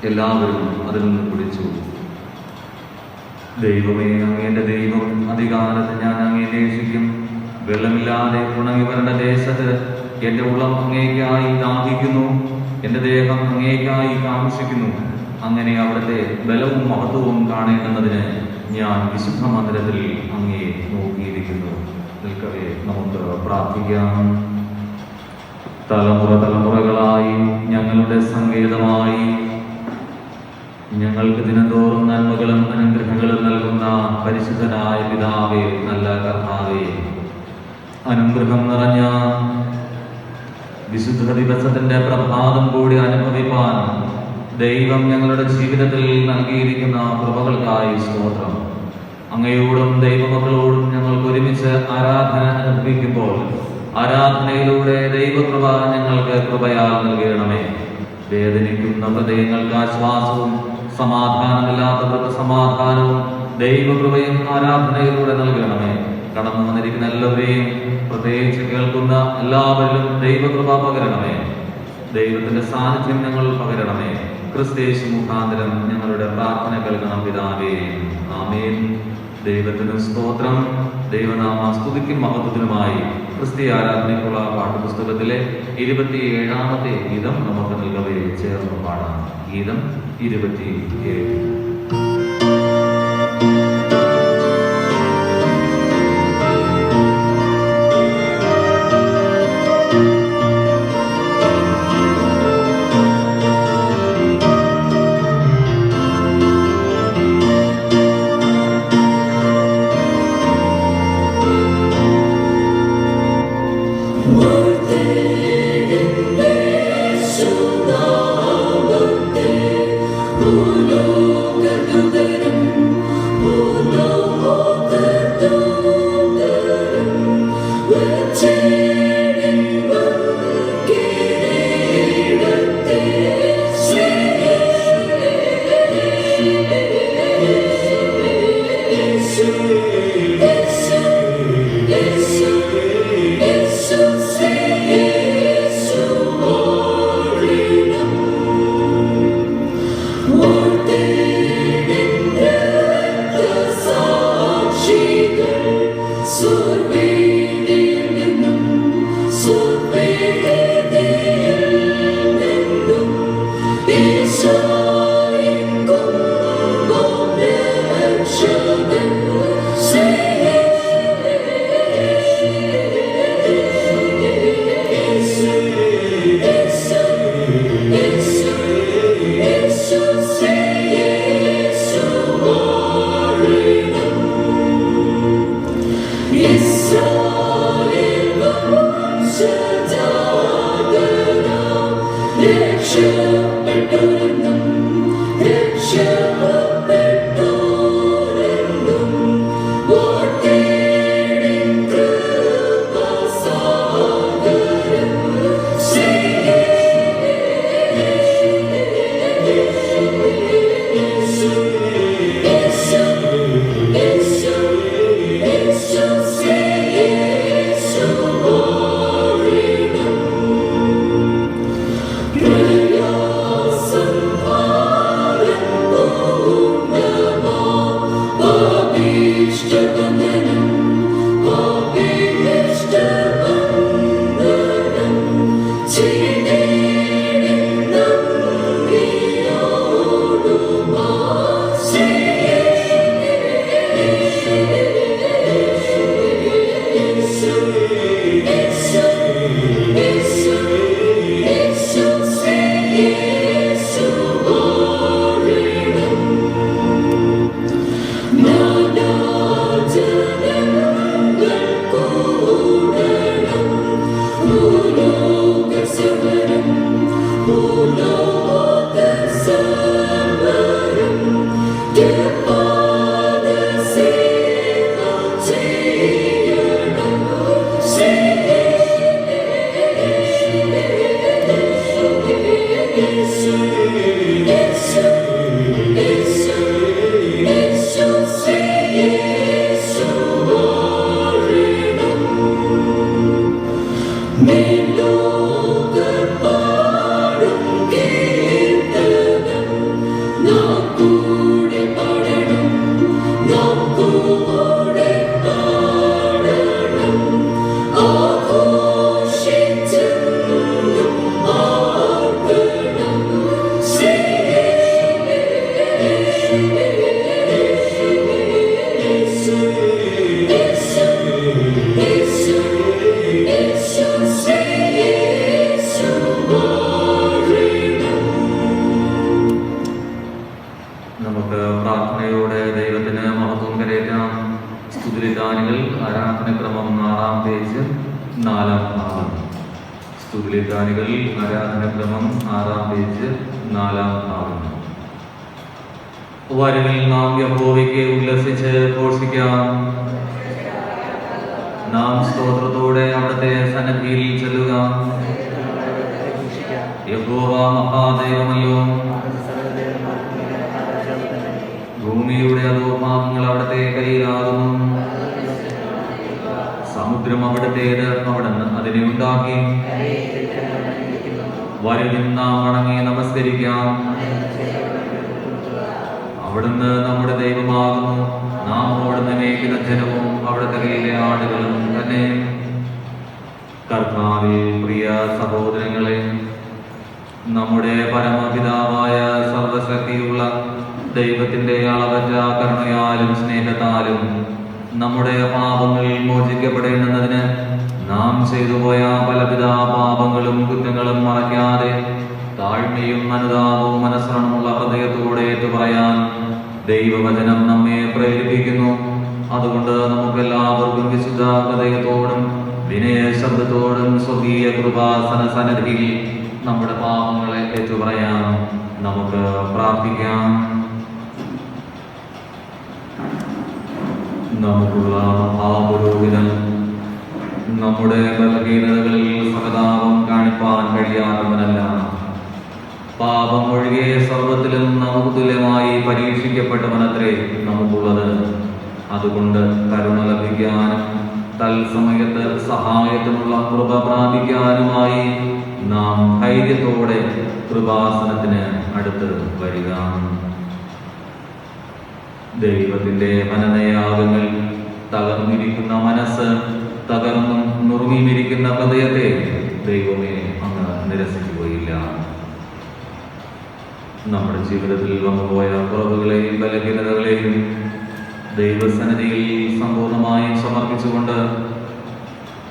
എല്ലാവരും അതിൽ നിന്ന് കുടിച്ചു. ദൈവമേ, അങ്ങയുടെ ദൈവം, അധികാലത്ത് ഞാൻ അങ്ങയെ നേഷിക്കും. വെള്ളമില്ലാതെ ഉണങ്ങി വരേണ്ട ദേശത്ത് എൻ്റെ ഉള്ളം അങ്ങേക്കായി ദാഹിക്കുന്നു, എൻ്റെ ദേഹം അങ്ങേക്കായി കാംക്ഷിക്കുന്നു. അങ്ങനെ അവിടുത്തെ ബലവും മഹത്വവും കാണേണ്ടുന്നതിന് ഞാൻ വിശുദ്ധ മന്ദിരത്തിൽ അങ്ങയെ നോക്കിയിരിക്കുന്നു. നിൽക്കവേ, നമുക്ക് പ്രാർത്ഥിക്കാം. തലമുറ തലമുറകളായി ഞങ്ങളുടെ സങ്കേതമായി ഞങ്ങൾക്ക് ദിനംതോറും നന്മകളും അനുഗ്രഹങ്ങളും നൽകുന്ന പരിശുദ്ധനായ പിതാവേ, നല്ല കർത്താവേ, അനുഗ്രഹം നിറഞ്ഞ വിശുദ്ധ ദിവസത്തിന്റെ പ്രഭാതം കൂടി അനുഭവിപ്പാൻ ദൈവം ഞങ്ങളുടെ ജീവിതത്തിൽ നൽകിയിരിക്കുന്ന കൃപകൾക്കായി സ്തോത്രം. അങ്ങയോടും ദൈവമക്കളോടും ഞങ്ങൾക്ക് ഒരുമിച്ച് ആരാധന അനുഭവിക്കുമ്പോൾ ആരാധനയിലൂടെ ദൈവകൃപ ഞങ്ങൾക്ക് കൃപയാൽ നൽകണമേ. വേദനിക്കുന്ന ഹൃദയങ്ങൾക്ക് ആശ്വാസവും സമാധാനമില്ലാത്തവർക്ക് സമാധാനവും ദൈവകൃപയും ആരാധനയിലൂടെ നൽകണമേ. കടന്നു വന്നിരിക്കുന്ന എല്ലാവരെയും, പ്രത്യേകിച്ച് കേൾക്കുന്ന എല്ലാവരിലും ദൈവകൃപ പകരണമേ. ദൈവത്തിന്റെ സാന്നിധ്യം ഞങ്ങൾ പകരണമേ. ക്രിസ്തയേശു മുഖാന്തരം ഞങ്ങളുടെ പ്രാർത്ഥന കേൾക്കണം പിതാവേ, ആമേൻ. ദൈവത്തിന് സ്തോത്രം. ദൈവനാമ സ്തുതിക്കും മഹത്വത്തിനുമായി ക്രിസ്തീയ ആരാധനയ്ക്കുള്ള പാഠപുസ്തകത്തിലെ 27ാമത്തെ ഗീതം നമുക്ക് നൽകവേ ചേർന്ന് പാടാം. ഗീതം 27. Oh, ആരാധനക്രമം 6-ാം പേജ് 4-ാം ഭാഗം. വരവിൽ നാം യഹോവയ്ക്ക് ഉല്ലസിച്ച് ഘോഷിക്കാം. നാം സ്തോത്രത്തോടെ അവിടുത്തെ സന്നിധിയിൽ ചെല്ലുക. യഹോവ മഹാദൈവമല്ലോ. ഭൂമിയുടെ അധോഭാഗങ്ങൾ അവിടുത്തെ കയ്യിലാകുന്നു. സമുദ്രം അവിടുത്തേത്, അവിടുന്ന് അതിനെ ഉണ്ടാക്കി. വരുവിൻ നാം വണങ്ങി നമസ്കരിക്കാം. അവിടുന്ന് നമ്മുടെ ദൈവമാകുന്നു. നാം അവിടുന്ന് മേയ്ക്കുന്ന ജനവും അവിടുത്തെ കയ്യിലെ ആടുകളും തന്നെ. കർത്താവിൽ പ്രിയ സഹോദരങ്ങളെ, നമ്മുടെ പരമപിതാവായ സർവശക്തിയുള്ള ദൈവത്തിന്റെ അളവറ്റ കരുണയാലും സ്നേഹത്താലും നമ്മുടെ പാപങ്ങൾ മോചിക്കപ്പെടേണ്ടുന്നതിന് നാം ചെയ്തുപോയ പലവിധ പാപങ്ങളും കുറ്റങ്ങളും മറയ്ക്കാതെ താഴ്മയും അനുതാപവും മനസ്സരണമുള്ള ഹൃദയത്തോടെ ഏറ്റുപറയാൻ ദൈവവചനം നമ്മെ പ്രേരിപ്പിക്കുന്നു. അതുകൊണ്ട് നമുക്കെല്ലാവർക്കും വിശുദ്ധ ഹൃദയത്തോടും വിനയ ശബ്ദത്തോടും സ്വകീയ കൃപാസന സന്നിധിയിൽ നമ്മുടെ പാപങ്ങളെ ഏറ്റുപറയാം. നമുക്ക് പ്രാർത്ഥിക്കാം. നമുക്കുള്ള മഹാപുരോഹിതൻ നമ്മുടെ ബലഹീനതകളിൽ സഹതാപം കാണിപ്പാൻ കഴിയാത്തവനല്ല. പാപം ഒഴികെ സർവത്തിലും നമുക്ക് തുല്യമായി പരീക്ഷിക്കപ്പെട്ടവനത്രേ നമുക്കുള്ളത്. അതുകൊണ്ട് കരുണ ലഭിക്കാനും തൽസമയത്ത് സഹായത്തിനുള്ള കൃപ പ്രാപിക്കാനുമായി നാം ധൈര്യത്തോടെ കൃപാസനത്തിന് അടുത്ത് വരിക. ദൈവത്തിന്റെ മനനയാഗങ്ങൾ തകർന്നിരിക്കുന്ന മനസ്സ്, തകർന്നും നുറുങ്ങിയിരിക്കുന്ന ഹൃദയത്തെ ദൈവമേ അങ്ങ് നിരസിക്കുകയില്ല. നമ്മുടെ ജീവിതത്തിൽ വന്നുപോയ കുറവുകളെയും ബലഹീനതകളെയും ദൈവസന്നിധിയിൽ സമ്പൂർണമായും സമർപ്പിച്ചുകൊണ്ട്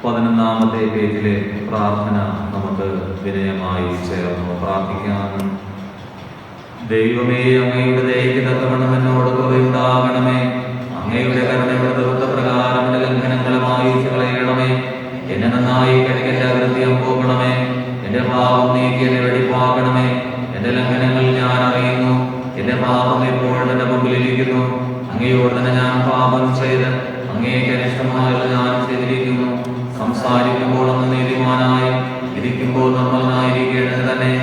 11-ാമത്തെ പേജിലെ പ്രാർത്ഥന നമുക്ക് വിനയമായി ചേർന്ന് പ്രാർത്ഥിക്കാം. ദൈവമേ, അങ്ങയുടെ ദയയ്ക്ക് തക്കവണ്ണം എന്നോട് കൃപയുണ്ടാകണമേ. അങ്ങയുടെ കരുണയുടെ ദൃഢപ്രകാരം എന്റെ ലംഘനങ്ങളെ മായിച്ചു കളയണമേ. എന്നെ നന്നായി കഴുകി അകൃത്യം പോകണമേ. എന്റെ പാപം നീക്കി എന്നെ വെടിപ്പാക്കണമേ. എന്റെ ലംഘനങ്ങൾ ഞാൻ അറിയുന്നു. എന്റെ പാപം എപ്പോഴും എന്റെ മുമ്പിലിരിക്കുന്നു. അങ്ങയോട് തന്നെ ഞാൻ പാപം ചെയ്ത് അങ്ങേക്ക് അനിഷ്ടമായുള്ള ഞാൻ ചെയ്തിരിക്കുന്നു. സംസാരിക്കുമ്പോൾ അങ്ങ് നീതിമാനായും ഇരിക്കുമ്പോൾ നിർമ്മലനായിരിക്കേണ്ടത് തന്നെ.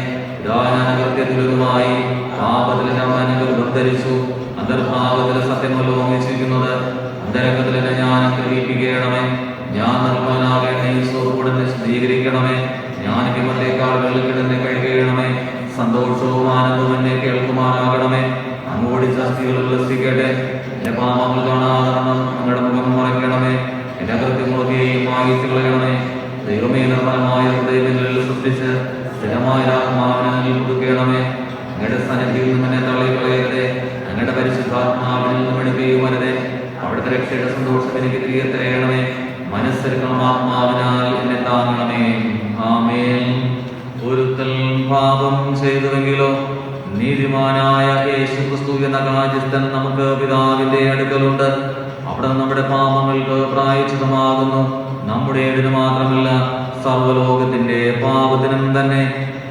ഇതാ ഞാൻ അകൃത്യത്തിലുമായി പാപത്തിൽ ധരിച്ചു. അന്തർഭാഗത്തിൽ സത്യമല്ലോ ഓങ്ങിച്ചിരിക്കുന്നത്. അന്തരംഗത്തിൽ എന്നെ ഞാൻ അനുഗ്രഹിപ്പിക്കണമേ. ഞാൻ നിർമ്മലനാകേണ്ട സ്വരൂപത്തെ ശുദ്ധീകരിക്കണമേ. ഞാൻ ഹിമത്തേക്കാൾ വെള്ളിക്കിടന്നെ കഴുകണമേ. സന്തോഷവും ആനന്ദവും എന്നെ കേൾക്കുമാറാകണമേ. അങ്ങോടി ശക്തികൾ ഉല്ലസിക്കട്ടെ. എന്റെ പാപങ്ങൾ കാണാതെ അങ്ങയുടെ മുഖം മറയ്ക്കണമേ. എന്റെ അകൃത്യങ്ങളൊക്കെയും മായിച്ചു കളയണമേ. ദൈവമേ, നിർമ്മലമായ ഹൃദയങ്ങളിൽ സൃഷ്ടിച്ച് സ്ഥിരമായ ആത്മാവിനെ കൊടുക്കണമേ. അങ്ങയുടെ സന്നിധിയിൽ നിന്നും എന്നെ തള്ളിക്കളയരുതേ. അങ്ങയുടെ പരിശുദ്ധാത്മാവിൽ നിന്നും എടുക്കുകയും വരുതേ. അവിടുത്തെ രക്ഷയുടെ സന്തോഷം എനിക്ക് തിരികെ തരയണമേ. മനസ്സെടുക്കണം ആത്മാവിനാൽ എന്നെ താങ്ങണമേ. ആമേൻ. ഒരുത്തൽ പാപം ചെയ്തുവെങ്കിലോ നീതിമാനായ യേശുക്രിസ്തു എന്ന കാര്യസ്ഥൻ നമുക്ക് പിതാവിന്റെ അടുക്കലുണ്ട്. അവിടെ നമ്മുടെ പാപങ്ങൾക്ക് പ്രായശ്ചിത്തമാകുന്നു. നമ്മുടെ ഇതിന് മാത്രമല്ല, സർവ്വലോകത്തിന്റെ പാപത്തിനും തന്നെ.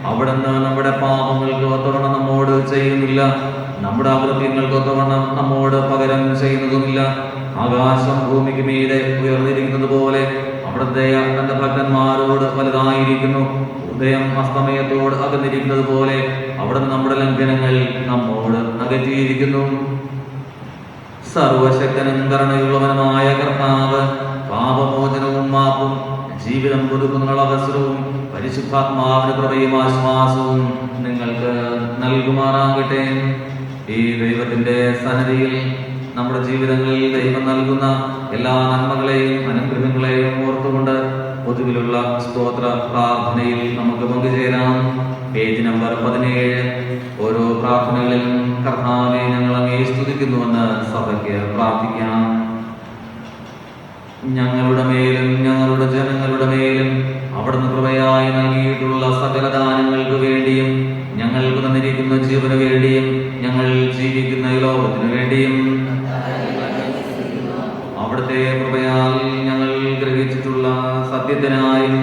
അവിടുന്ന് നമ്മുടെ പാപങ്ങൾക്ക് ഒത്തവണ്ണം നമ്മോട് ചെയ്യുന്നില്ല. നമ്മുടെ അകൃത്യങ്ങൾക്ക് ഒത്തവണ്ണം സർവശക്തനും കരുണയുള്ളവനുമായ കർത്താവ് പാപമോചനവും മാപ്പും ജീവിതം പുതുക്കുന്നതിനുള്ള അവസരവും പരിശുദ്ധാത്മാവിന് കൃപയും ആശ്വാസവും നിങ്ങൾക്ക് നൽകുമാറാകട്ടെ. ഈ ദൈവത്തിന്റെ സന്നിധിയിൽ നമ്മുടെ ജീവിതങ്ങളിൽ ദൈവം നൽകുന്ന എല്ലാ നന്മകളെയും അനുഗ്രഹങ്ങളെയും ഓർത്തുകൊണ്ട് പൊതുവിലുള്ള സ്തോത്ര പ്രാർത്ഥനയിൽ നമുക്ക് പങ്കുചേരാം. Page number 17. ഓരോ പ്രാർത്ഥനകളിലും കർത്താവെ ഞങ്ങൾ അങ്ങേ സ്തുതിക്കുന്നുവെന്ന് സഭയ്ക്ക് പ്രാർത്ഥിക്കാം. ഞങ്ങളുടെ മേലും ഞങ്ങളുടെ ജനങ്ങളുടെ മേലും അവിടുന്ന് കൃപയായി നൽകിയിട്ടുള്ള സകല ദാനങ്ങൾക്ക് വേണ്ടിയും ഞങ്ങൾക്ക് തന്നിരിക്കുന്ന ജീവന് വേണ്ടിയും ഞങ്ങൾ ജീവിക്കുന്ന ഈ ലോകത്തിനു വേണ്ടിയും അവിടുത്തെ കൃപയാൽ ഞങ്ങൾ ഗ്രഹിച്ചിട്ടുള്ള സത്യത്തിനായും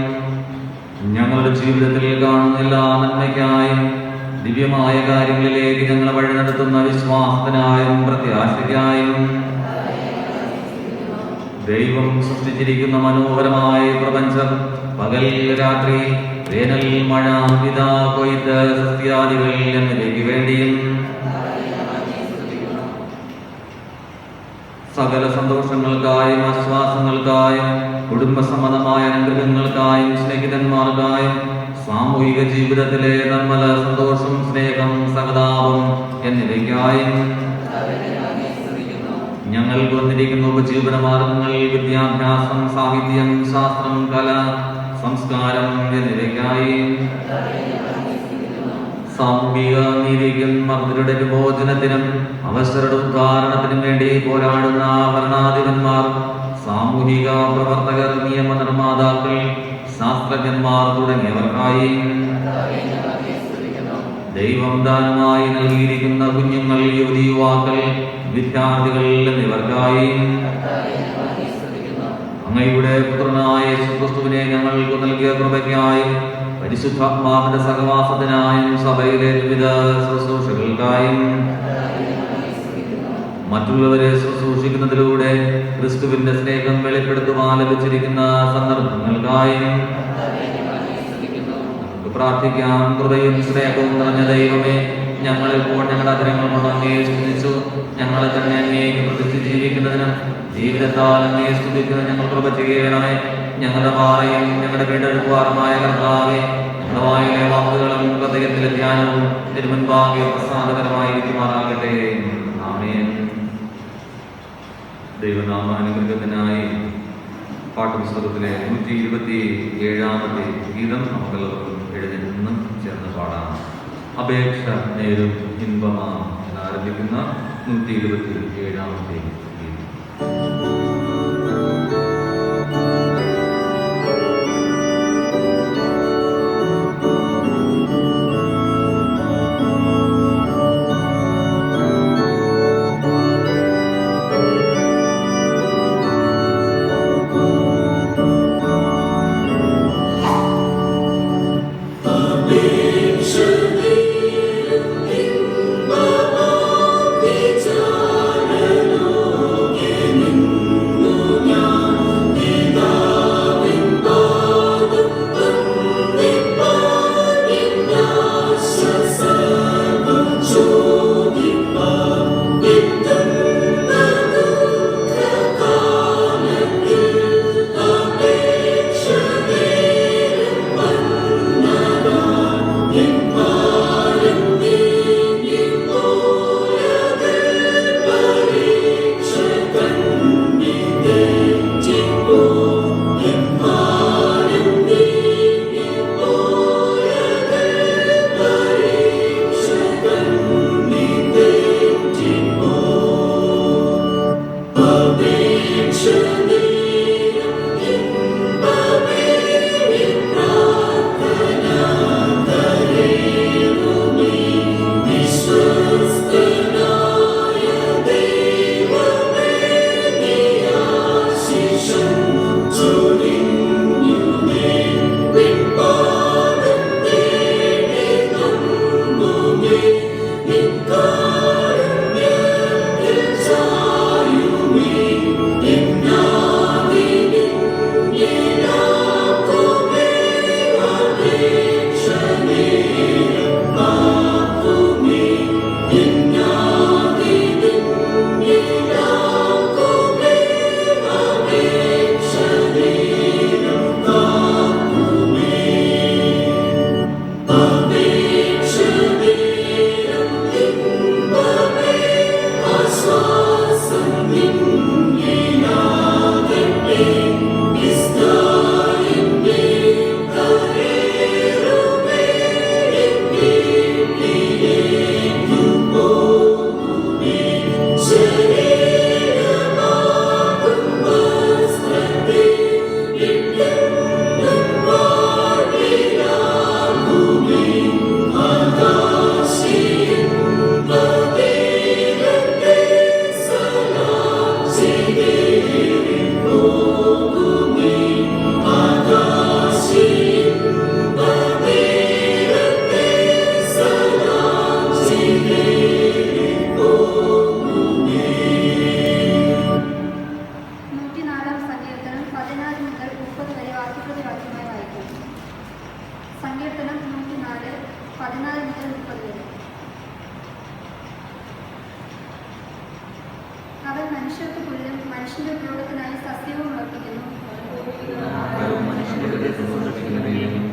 ഞങ്ങളുടെ ജീവിതത്തിൽ കാണുന്ന എല്ലാ നന്മയ്ക്കായും ദിവ്യമായ കാര്യങ്ങളിലേക്ക് ഞങ്ങളെ വഴി നടത്തുന്ന വിശ്വാസത്തിനായും പ്രത്യാശയ്ക്കായും ദൈവം സൃഷ്ടിച്ചിരിക്കുന്ന മനോഹരമായ പ്രപഞ്ചം, പകൽ രാത്രി, വേനൽ മഴ, വിത കൊയ്ത്ത്, സസ്യാദികൾ എന്നിവയ്ക്ക് വേണ്ടിയും സകല സന്തോഷങ്ങൾക്കായും ആശ്വാസങ്ങൾക്കായും കുടുംബസംബന്ധമായ അനുഗ്രഹങ്ങൾക്കായും സ്നേഹിതന്മാർക്കായും സാമൂഹിക ജീവിതത്തിലെ നിർമ്മല സന്തോഷം, സ്നേഹം, സഹതാപം എന്നിവയ്ക്കായും ഞങ്ങൾക്ക് വന്നിരിക്കുന്ന ഉപജീവന മാർഗങ്ങൾ, വിദ്യാഭ്യാസം, സാഹിത്യം, ശാസ്ത്രം, കല, സംസ്കാരം എന്നിവയ്ക്കായി സാമൂഹിക നീതിക്കും മർദ്ദരുടെ വിമോചനത്തിനും അവസരയുടെ ഉദ്ധാരണത്തിനും വേണ്ടി പോരാടുന്ന ഭരണാധിപന്മാർ, സാമൂഹിക പ്രവർത്തകർ, നിയമനിർമ്മാതാക്കൾ, ശാസ്ത്രജ്ഞന്മാർ തുടങ്ങിയവർക്കായി ദൈവം ദാനമായി നൽകിയിരിക്കുന്ന കുഞ്ഞുങ്ങൾ, യുവതി യുവാക്കൾ, വിദ്യാർത്ഥികൾ എന്നിവർക്കായി അങ്ങയുടെ പുത്രനായ യേശുക്രിസ്തുവിനെ ഞങ്ങൾക്ക് നൽകിയ കൃപയ്ക്കായും പരിശുദ്ധാത്മാവിന്റെ സഹവാസത്തിനായും സഭയിലെ വിവിധ ശുശ്രൂഷകൾക്കായും മറ്റുള്ളവരെ ശുശ്രൂഷിക്കുന്നതിലൂടെ ക്രിസ്തുവിന്റെ സ്നേഹം വെളിപ്പെടുത്തുവാൻ ലഭിച്ചിരിക്കുന്ന സന്ദർഭങ്ങൾക്കായും പ്രാർത്ഥിക്കാം. കൃപയും സ്നേഹവും നിറഞ്ഞ ദൈവമേ, ഞങ്ങളിപ്പോൾ ഞങ്ങളുടെ അതിരങ്ങൾ കൊണ്ട് അങ്ങയെ സ്തുതിച്ചു. ഞങ്ങളെ തന്നെ അങ്ങേക്ക് പ്രതിഷ്ഠ ജീവിക്കുന്നതിനും ജീവിതത്താൽ അങ്ങയെ സ്തുതിക്കുന്നതിന് ഞങ്ങൾ കൃപ ചെയ്യണമേ. ഞങ്ങളുടെ പാറയും ഞങ്ങളുടെ വീണ്ടെടുക്കുവാറുമായ കർത്താവേ, ഞങ്ങളുടെ വായിലെ വാക്കുകളും ഹൃദയത്തിലെ ധ്യാനവും തിരുമുൻപാകെ പ്രസാദകരമായിരിക്കുമാറാകട്ടെ. ആമേൻ. ദൈവനാമാനുഗ്രഹത്തിനായി പാഠപുസ്തകത്തിലെ 127 ഗീതം നമുക്കെല്ലാവർക്കും എഴുതി നിന്നും ചേർന്ന് പാടാം. അപേക്ഷ നേരും ഇൻപമാം എന്നാരംഭിക്കുന്ന 127 ഗീതം. Vichara മനുഷ്യർക്ക് പുല്ലും മനുഷ്യന്റെ ഉപയോഗത്തിനായി സസ്യവും ഉറപ്പിക്കുന്നു. മനുഷ്യന്റെ ഹൃദയത്തെ സന്ദർശിക്കുന്നതിനും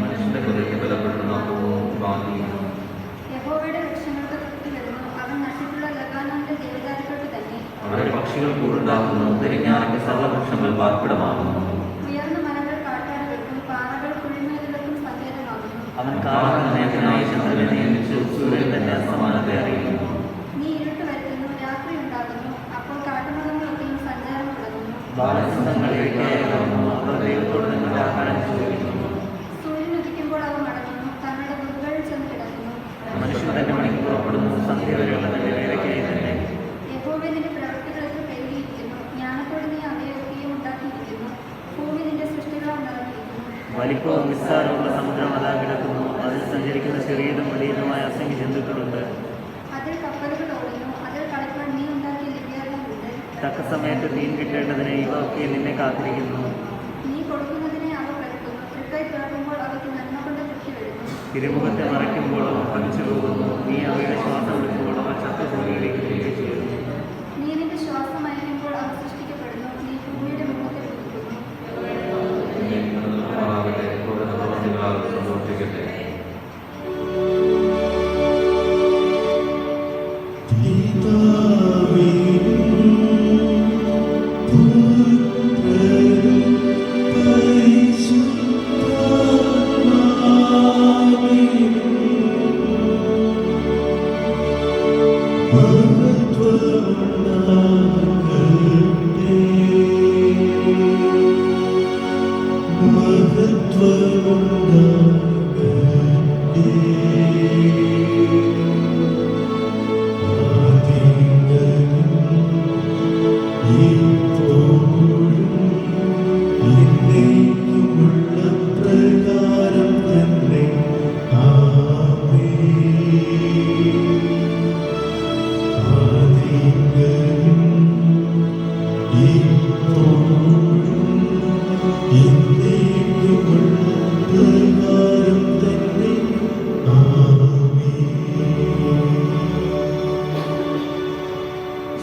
മനുഷ്യന്റെ ഹൃദയത്തെ ബലപ്പെടുത്തുന്ന ഭാഗ്യം. യഹോവയുടെ വൃക്ഷങ്ങൾക്ക് തൃപ്തി വരുന്നു. അവൻ നട്ടിട്ടുള്ള ലബാനോന്റെ ദേവദാരുക്കൾക്ക് തന്നെ. അവരുടെ പക്ഷികൾ കൂടുണ്ടാക്കുന്നു. തിരിഞ്ഞാറയ്ക്ക് സർവവൃക്ഷങ്ങൾ പാർപ്പിടമാകുന്നു. ഉയർന്ന മലകൾ കാട്ടാടുകൾക്കും പാറകൾ കുഴിമേലുകൾക്കും സങ്കേതമാകുന്നു. അവൻ കാലനിർണയത്തിനായി ചന്ദ്രനെ നിയമിച്ചു. സൂര്യൻ തന്നെ അസ്തമാനത്തെ അറിയിക്കുന്നു. നീ ഇരുട്ട് വരുത്തുന്നു, രാത്രി ഉണ്ടാകുന്നു. അപ്പോൾ കാട്ടുമൃഗങ്ങളൊക്കെയും സഞ്ചാരം തുടങ്ങുന്നു. ബാലസിംഹങ്ങൾ ഇഴയ്ക്കായി ഇറങ്ങുന്നു. അവർ ദൈവത്തോട് നിങ്ങളുടെ ആഹാരം ചോദിക്കുന്നു. സൂര്യൻ ഉദിക്കുമ്പോൾ അവ മടങ്ങുന്നു, തങ്ങളുടെ ഗുഹകളിൽ ചെന്ന് കിടക്കുന്നു. മനുഷ്യൻ തന്റെ മണിക്ക് പുറപ്പെടുന്നു. സന്ധ്യ വരെയുള്ള തന്റെ വേലയ്ക്കായി തന്നെ. യഹോവേ, നിന്റെ പ്രവൃത്തികളൊക്കെ പെരുകിയിരിക്കുന്നു. ജ്ഞാനത്തോടെ നീ അവയൊക്കെയും ഉണ്ടാക്കിയിരിക്കുന്നു. ഭൂമി നിന്റെ സൃഷ്ടികളാൽ നിറഞ്ഞിരിക്കുന്നു. വലിപ്പവും വിസ്താരമുള്ള സമുദ്രം അതാ കിടക്കുന്നു. അതിൽ സഞ്ചരിക്കുന്ന ചെറിയതും വലിയതുമായ അസംഖ്യ ജന്തുക്കളുണ്ട്. അതിൽ കപ്പലുകൾ ഓടുന്നു. അതിൽ കളിപ്പാൻ നീ ഉണ്ടാക്കിയ ലിവ്യാതങ്ങളുണ്ട്. തക്ക സമയത്ത് തീൻ കിട്ടേണ്ടതിന് ഇവ ഒക്കെ നിന്നെ കാത്തിരിക്കുന്നു. നീ കൊടുക്കുന്നതിനെ അവ പെരുക്കുന്നു. തൃക്കൈ പിറക്കുമ്പോൾ അവയ്ക്ക് നന്മ കൊണ്ട് തൃപ്തി വരുന്നു. തിരുമുഖത്തെ മറയ്ക്കുമ്പോൾ അവ പതിച്ചു പോകുന്നു. നീ അവയുടെ ശ്വാസം എടുക്കുമ്പോൾ അവ ചത്തുഭൂമിയിലേക്ക് തിരികെ ചെയ്യുന്നു. നീ നിന്റെ ശ്വാസം അയക്കുമ്പോൾ അവ സൃഷ്ടിക്കപ്പെടുന്നു. നീ ഭൂമിയുടെ മുഖത്തിൽ ഉദിക്കുന്നു. സന്തോഷിക്കട്ടെ.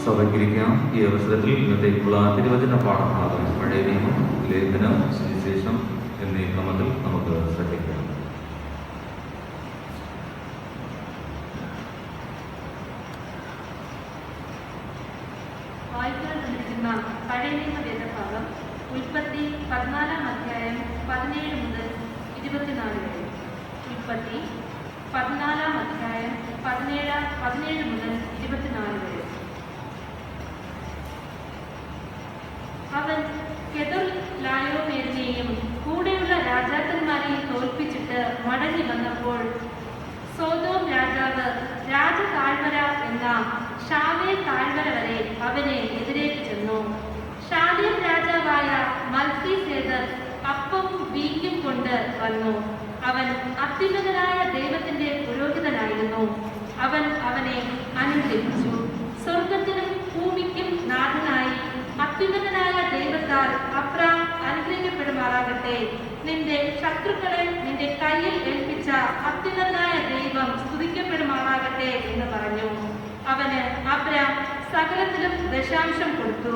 സഭയ്ക്കിരിക്കാം. ഈ അവസരത്തിൽ ഇന്നത്തേക്കുള്ള തിരുവചന പാഠഭാഗം പഴയ നിയമം, ലേഖനം, സുവിശേഷം എന്നീ ക്രമത്തിൽ നമുക്ക് ശ്രദ്ധിക്കാം. വായിക്കാൻ തന്നിരിക്കുന്ന പഴയ നിയമ വേദഭാഗം ഉൽപ്പത്തി 14 അധ്യായം 17 മുതൽ 24 വരെ. ഉൽപ്പത്തി 14 അധ്യായം 17 മുതൽ 24 വരെ. അവൻ കെദൊർലായോമേരിനെയും കൂടെയുള്ള രാജാക്കന്മാരെയും തോൽപ്പിച്ചിട്ട് മടങ്ങി വന്നപ്പോൾ സോദോം രാജാവ് രാജതാഴ്വര എന്ന ഷാവേ താഴ്വര വരെ അവനെ എതിരേറ്റ് ചെന്നു. ഷാലേം രാജാവായ മൽക്കീസേദർ അപ്പവും വീഞ്ഞും കൊണ്ട് വന്നു. അവൻ അത്യുന്നതനായ ദൈവത്തിന്റെ പുരോഹിതനായിരുന്നു. അവൻ അവനെ അനുഗ്രഹിച്ചു. സ്വർഗത്തിനും ഭൂമിക്കും നാഥനായി അത്യുന്നതനായ ദൈവത്താൽ അബ്രാം അനുഗ്രഹിക്കപ്പെടുമാറാകട്ടെ. നിന്റെ ശത്രുക്കളെ നിന്റെ കയ്യിൽ ഏൽപ്പിച്ച അത്യുന്നതനായ ദൈവം സ്തുതിക്കപ്പെടുമാറാകട്ടെ എന്ന് പറഞ്ഞു. അവന് അബ്രാം സകലത്തിലും ദശാംശം കൊടുത്തു.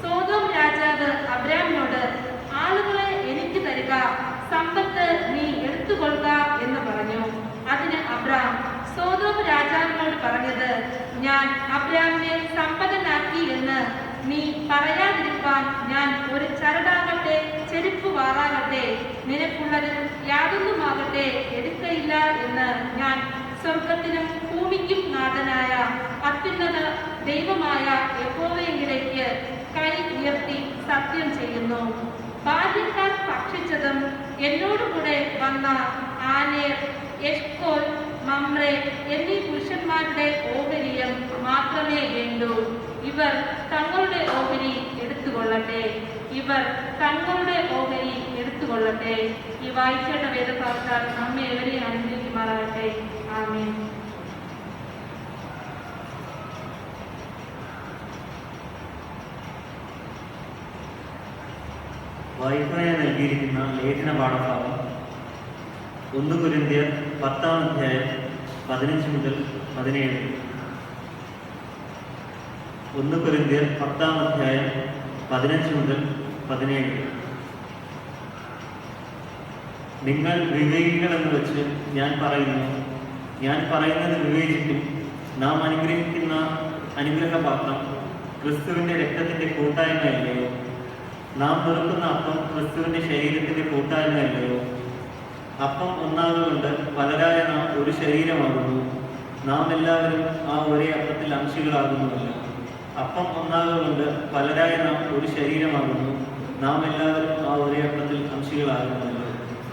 സോദോം രാജാവ് അബ്രാമിനോട്, ആളുകളെ എനിക്ക് തരിക, സമ്പത്ത് നീ എടുത്തുകൊള്ളുക എന്ന് പറഞ്ഞു. അതിന് അബ്രാം സോദോം രാജാവിനോട് പറഞ്ഞത്, ഞാൻ അബ്രാമിനെ സമ്പന്നനാക്കി എന്ന് നീ പറയാതിരിക്കാൻ ഞാൻ ഒരു ചരടാകട്ടെ ചെരുപ്പ് വാറാകട്ടെ നിനക്കുള്ളത് യാതൊന്നുമാകട്ടെ എടുക്കയില്ല എന്ന് ഞാൻ സ്വർഗത്തിനും ഭൂമിക്കും നാഥനായ അത്യുന്നത ദൈവമായ യഹോവയിലേക്ക് കൈ ഉയർത്തി സത്യം ചെയ്യുന്നു. ബാല്യക്കാർ ഭക്ഷിച്ചതും എന്നോടുകൂടെ വന്ന ആനേർ, എഷ്കോൽ, മമ്രേ എന്നീ പുരുഷന്മാരുടെ ഓഹരിയും മാത്രമേ വേണ്ടൂ. ഇവർ തങ്ങളുടെ ഓഹരി എടുത്തുകൊള്ളട്ടെ. ഈ വായിക്കേണ്ട വേദഭാഗത്താൽ നമ്മെ എവരെയും അനുഗ്രഹിക്കുമാറാകട്ടെ. ആമേൻ. വായിക്കാനായി നൽകിയിരിക്കുന്ന ലേഖന പാഠഭാഗം 1 കൊരിന്ത്യർ 10 അധ്യായം 15 മുതൽ 17. 1 കൊരിന്ത്യർ 10-ാം അധ്യായം 15 മുതൽ 17. നിങ്ങൾ വിവേകികളെന്ന് വെച്ച് ഞാൻ പറയുന്നത് വിവേചിക്കും. നാം അനുഗ്രഹിക്കുന്ന അനുഗ്രഹപാത്രം ക്രിസ്തുവിൻ്റെ രക്തത്തിൻ്റെ കൂട്ടായ്മയല്ലയോ? നാം വെറുക്കുന്ന അപ്പം ക്രിസ്തുവിൻ്റെ ശരീരത്തിൻ്റെ കൂട്ടായ്മയല്ലയോ? അപ്പം ഒന്നാകുകൊണ്ട് പലരായ നാം ഒരു ശരീരമാകുന്നു. നാം എല്ലാവരും ആ ഒരേ അപ്പത്തിൽ അംശികളാകുന്നുവല്ല. അപ്പം ഒന്നാകുകൊണ്ട് പലരായ നാം ഒരു ശരീരമാകുന്നു. നാം എല്ലാവരും ആ ഒരേ അപ്പത്തിൽ അംശികളാകുന്നുവല്ലോ.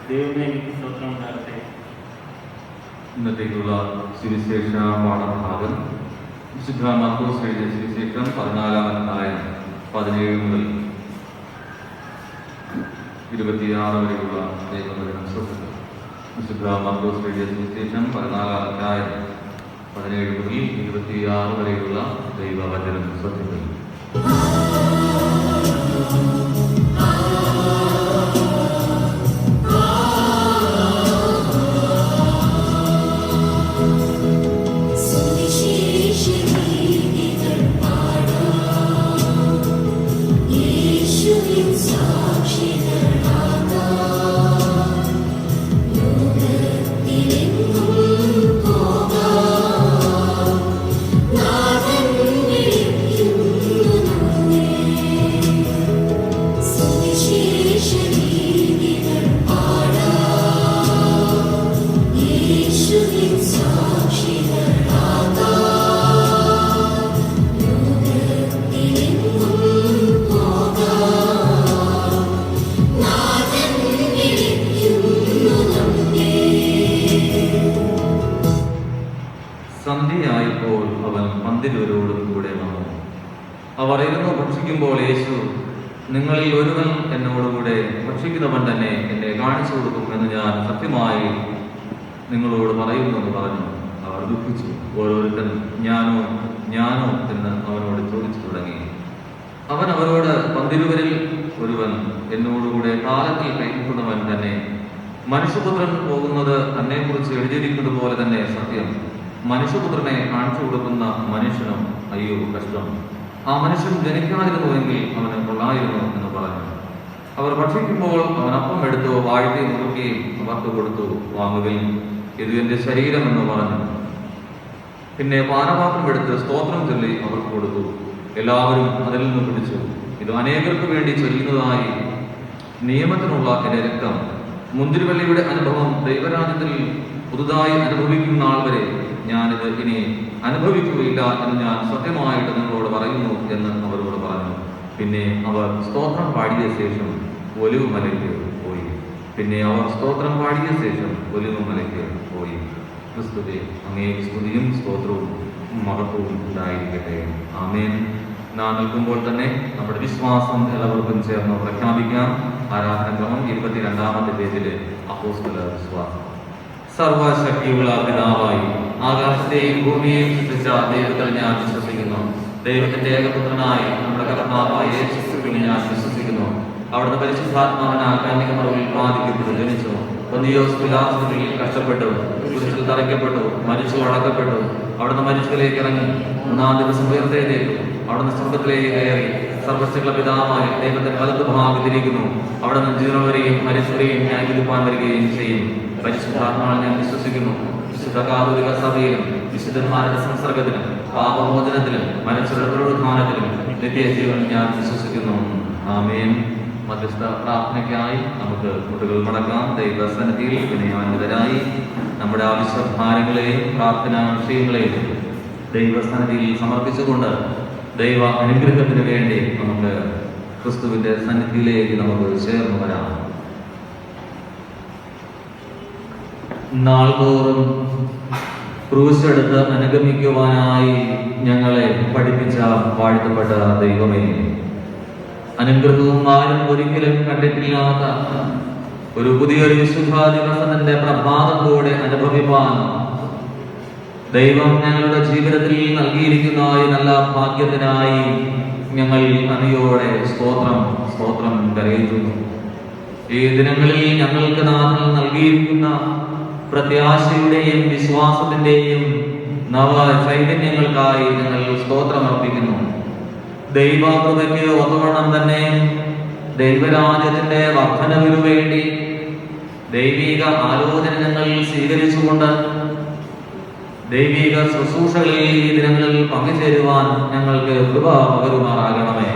ദൈവമേ, എനിക്ക് സ്തോത്രം ഉണ്ടാകട്ടെ. ഇന്നത്തേക്കുള്ള സുവിശേഷ പാഠഭാഗം വിശുദ്ധ മാർക്കോസ് എഴുതിയ സുവിശേഷം 14-ാം അധ്യായം 17 മുതൽ 26 വരെയുള്ള ദൈവവചനം ശ്രദ്ധിക്കുക. വിശുദ്ധ മാർക്കോസ് എഴുതിയ സുവിശേഷം 14-ാം അധ്യായം 17 മുതൽ 26 വരെയുള്ള ദൈവവചനം ശ്രദ്ധിക്കുക. സന്ധ്യയായപ്പോൾ അവൻ പന്തിരുവരോടും കൂടെ വന്നു. അവർ ഇരുന്ന് ഭക്ഷിക്കുമ്പോൾ യേശു, നിങ്ങളിൽ ഒരുവൻ എന്നോടുകൂടെ ഭക്ഷിക്കുന്നവൻ തന്നെ എന്നെ കാണിച്ചു കൊടുക്കും എന്ന് ഞാൻ സത്യമായി നിങ്ങളോട് പറയുന്നു എന്ന് പറഞ്ഞു. അവർ ദുഃഖിച്ചു. ഓരോരുത്തൻ ഞാനോ എന്ന് അവനോട് ചോദിച്ചു തുടങ്ങി. അവൻ അവരോട്, പന്തിരുവരിൽ ഒരുവൻ എന്നോടുകൂടെ കാലത്തിൽ കൈക്കൊള്ളുന്നവൻ തന്നെ. മനുഷ്യപുത്രൻ പോകുന്നത് തന്നെക്കുറിച്ച് എഴുതിയിരിക്കുന്നത് പോലെ തന്നെ സത്യം. മനുഷ്യപുത്രനെ കാണിച്ചു കൊടുക്കുന്ന മനുഷ്യനും അയ്യോ കഷ്ടം. ആ മനുഷ്യൻ ജനിക്കാതിരുന്നുവെങ്കിൽ അവന് കൊള്ളായിരുന്നു എന്ന് പറഞ്ഞു. അവർ ഭക്ഷിക്കുമ്പോൾ അവൻ അപ്പം എടുത്തു വാഴ്ത്തി നുറുക്കുകയും അവർക്ക് കൊടുത്തു, വാങ്ങുകയും ഇത് എന്റെ ശരീരം എന്ന് പറഞ്ഞു. പിന്നെ പാനപാത്രം എടുത്ത് സ്തോത്രം ചൊല്ലി അവർക്ക് കൊടുത്തു. എല്ലാവരും അതിൽ നിന്ന് കുടിച്ചു. ഇത് അനേകർക്ക് വേണ്ടി ചൊല്ലുന്നതായി നിയമത്തിനുള്ള എന്റെ രക്തം. മുന്തിരിവള്ളിയുടെ അനുഭവം ദൈവരാജ്യത്തിൽ പുതുതായി അനുഭവിക്കുന്ന ആൾ വരെ ഞാനിത് ഇനി അനുഭവിക്കുകയില്ല എന്ന് ഞാൻ സത്യമായിട്ട് നിങ്ങളോട് പറയുന്നു എന്ന് അവരോട് പറഞ്ഞു. പിന്നെ അവർ സ്തോത്രം പാടിയ ശേഷം ഒലിവുമലയ്ക്ക് പോയി. ക്രിസ്തുവേ, അങ്ങേക്ക് സ്തുതിയും സ്തോത്രവും മഹത്വവും ഉണ്ടായിരിക്കട്ടെ. ആമേൻ. നാം നിൽക്കുമ്പോൾ തന്നെ നമ്മുടെ വിശ്വാസം എല്ലാവർക്കും ചേർന്ന് പ്രഖ്യാപിക്കാം. ആരാധനക്രമം 22-ാമത്തെ പേജിലെ അപ്പോസ്തല വിശ്വാസം. സർവശക്തിയുള്ള പിതാവായി ആകാശത്തെയും ഭൂമിയെയും സൃഷ്ടിച്ച ദൈവത്തിൽ ഞാൻ വിശ്വസിക്കുന്നു. ദൈവത്തിന്റെ ഏകപുത്രനായി നമ്മുടെ കർത്താവായ യേശുക്രിസ്തുവിൽ ഞാൻ വിശ്വസിക്കുന്നു. അവിടുന്ന് പരിശുദ്ധാത്മാവിനാൽ കന്യകമറിയിൽ ഉൽപ്പാദിക്കപ്പെട്ടു ജനിച്ചു. പൊന്തിയോസ് പിലാത്തോസിൽ കഷ്ടപ്പെട്ടു, കുരിശിൽ തറയ്ക്കപ്പെട്ടു, മരിച്ചു അടക്കപ്പെട്ടു. അവിടുന്ന് മരിച്ചതിലേക്ക് ഇറങ്ങി 3-ാം ദിവസം ഉയർത്തെഴുന്നേറ്റു. അവിടുന്ന് സ്വർഗത്തിലേക്ക് കയറി സർവ്വശക്തിയുള്ള പിതാവായി ദൈവത്തിന്റെ വലതുഭാഗത്തിരിക്കുന്നു. അവിടുന്ന് ജീവനുള്ളവരെയും മരിച്ചവരെയും ന്യായവിധിപ്പാൻ വരികയും ചെയ്യും. പരിശുദ്ധാത്മാവിൽ ഞാൻ വിശ്വസിക്കുന്നു. വിശുദ്ധ കാതോലിക സഭയിലും വിശുദ്ധന്മാരുടെ സംസർഗത്തിലും പാപമോചനത്തിലും മനുഷ്യരുടെ പുനരുത്ഥാനത്തിലും നിത്യജീവൻ ഞാൻ വിശ്വസിക്കുന്നു. ആമേൻ. മധ്യസ്ഥ പ്രാർത്ഥനയ്ക്കായി നമുക്ക് മുട്ടുകൾ മടക്കാം. ദൈവസന്നിധിയിൽ വിനയാന്വിതരായി നമ്മുടെ ആവശ്യഭാരങ്ങളെയും പ്രാർത്ഥനാ വിഷയങ്ങളെയും ദൈവസന്നിധിയിൽ സമർപ്പിച്ചുകൊണ്ട് ദൈവ അനുഗ്രഹത്തിന് വേണ്ടി നമുക്ക് ക്രിസ്തുവിന്റെ സന്നിധിയിലേക്ക് നമുക്ക് ചേർന്ന് വരാം. നാൾതോറും ക്രൂശെടുത്ത് അനുഗമിക്കുവാനായി ഞങ്ങളെ പഠിപ്പിച്ച വാഴ്ത്തപ്പെട്ട ദൈവമേ, അനുഗ്രഹവും ആരും ഒരിക്കലും കണ്ടിട്ടില്ലാത്ത ഒരു പുതിയൊരു വിശുദ്ധ ദിവസത്തിന്റെ പ്രഭാതം കൂടെ അനുഭവിപ്പാൻ ദൈവം ഞങ്ങളുടെ ജീവിതത്തിൽ നൽകിയിരിക്കുന്ന ഈ നല്ല ഭാഗ്യത്തിനായി ഞങ്ങൾ നന്ദിയോടെ സ്തോത്രം കരയുന്നു. ഈ ദിനങ്ങളിൽ ഞങ്ങൾക്ക് നാഥൻ നൽകിയിരിക്കുന്ന പ്രത്യാശയുടെയും വിശ്വാസത്തിന്റെയും നവ ചൈതന്യങ്ങൾക്കായി ഞങ്ങൾ സ്തോത്രം അർപ്പിക്കുന്നു. ദൈവകൃപയ്ക്ക് ഒത്തവണ്ണം തന്നെ ദൈവരാജ്യത്തിന്റെ വർധനവിനു വേണ്ടി ദൈവിക ആലോചന ഞങ്ങൾ സ്വീകരിച്ചുകൊണ്ട് ദൈവിക ശുശ്രൂഷകളിൽ ഈ ദിനങ്ങളിൽ പങ്കുചേരുവാൻ ഞങ്ങൾക്ക് കൃപ പകരുമാറാകണമേ.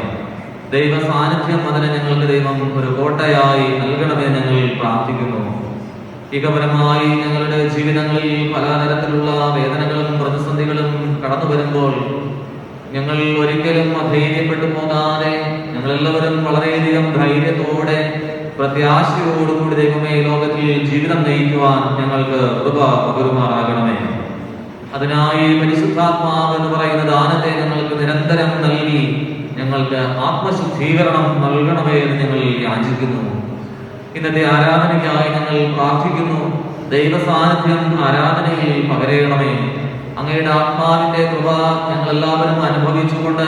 ദൈവ സാന്നിധ്യം അതിന് ഞങ്ങൾക്ക് ദൈവം ഒരു കോട്ടയായി നൽകണമേ ഞങ്ങൾ പ്രാർത്ഥിക്കുന്നു. ഇകപരമായി ഞങ്ങളുടെ ജീവിതങ്ങളിൽ പലതരത്തിലുള്ള വേദനകളും പ്രതിസന്ധികളും കടന്നു വരുമ്പോൾ ഞങ്ങൾ ഒരിക്കലും അധൈര്യപ്പെട്ടു പോകാതെ ഞങ്ങളെല്ലാവരും വളരെയധികം ധൈര്യത്തോടെ പ്രത്യാശയോടുകൂടി ദൈവമേ ലോകത്തിൽ ജീവിതം നയിക്കുവാൻ ഞങ്ങൾക്ക് കൃപ പകരുമാറാകണമേ. അതിനായി പരിശുദ്ധാത്മാവ് എന്ന് പറയുന്ന ദാനത്തെ ഞങ്ങൾക്ക് നിരന്തരം നൽകി ഞങ്ങൾക്ക് ആത്മശുദ്ധീകരണം നൽകണമേ എന്ന് ഞങ്ങൾ യാചിക്കുന്നു. ഇന്നത്തെ ആരാധനയ്ക്കായി ഞങ്ങൾ പ്രാർത്ഥിക്കുന്നു. ദൈവ സാന്നിധ്യം ആരാധനയിൽ പകരയണമേ. അങ്ങയുടെ ആത്മാവിന്റെ കൃപ ഞങ്ങൾ എല്ലാവരും അനുഭവിച്ചുകൊണ്ട്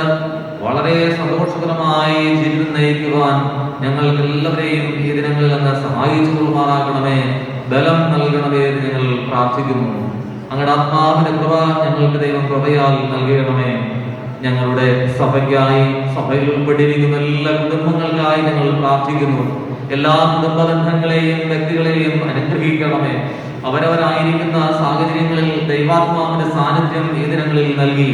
വളരെ സന്തോഷകരമായി ജീവിതം നയിക്കുവാൻ ഞങ്ങൾക്ക് എല്ലാവരെയും ഈ ദിനങ്ങളിൽ അങ്ങ് സഹായിച്ചു കൊള്ളുമാറാകണമേ. ബലം നൽകണമേ എന്ന് ഞങ്ങൾ പ്രാർത്ഥിക്കുന്നു. അങ്ങയുടെ ആത്മാവിന്റെ കൃപ ഞങ്ങൾക്ക് ദൈവം കൃപയാൽ നൽകണമേ. ഞങ്ങളുടെ സഭയ്ക്കായി, സഭയിൽ ഉൾപ്പെട്ടിരിക്കുന്ന എല്ലാ കുടുംബങ്ങൾക്കായി ഞങ്ങൾ പ്രാർത്ഥിക്കുന്നു. എല്ലാ കുടുംബ ബന്ധങ്ങളെയും വ്യക്തികളെയും അനുഗ്രഹിക്കണമേ. അവരവരായിരിക്കുന്ന സാഹചര്യങ്ങളിൽ ദൈവാത്മാവിന്റെ സാന്നിധ്യം ഈ ദിനങ്ങളിൽ നൽകി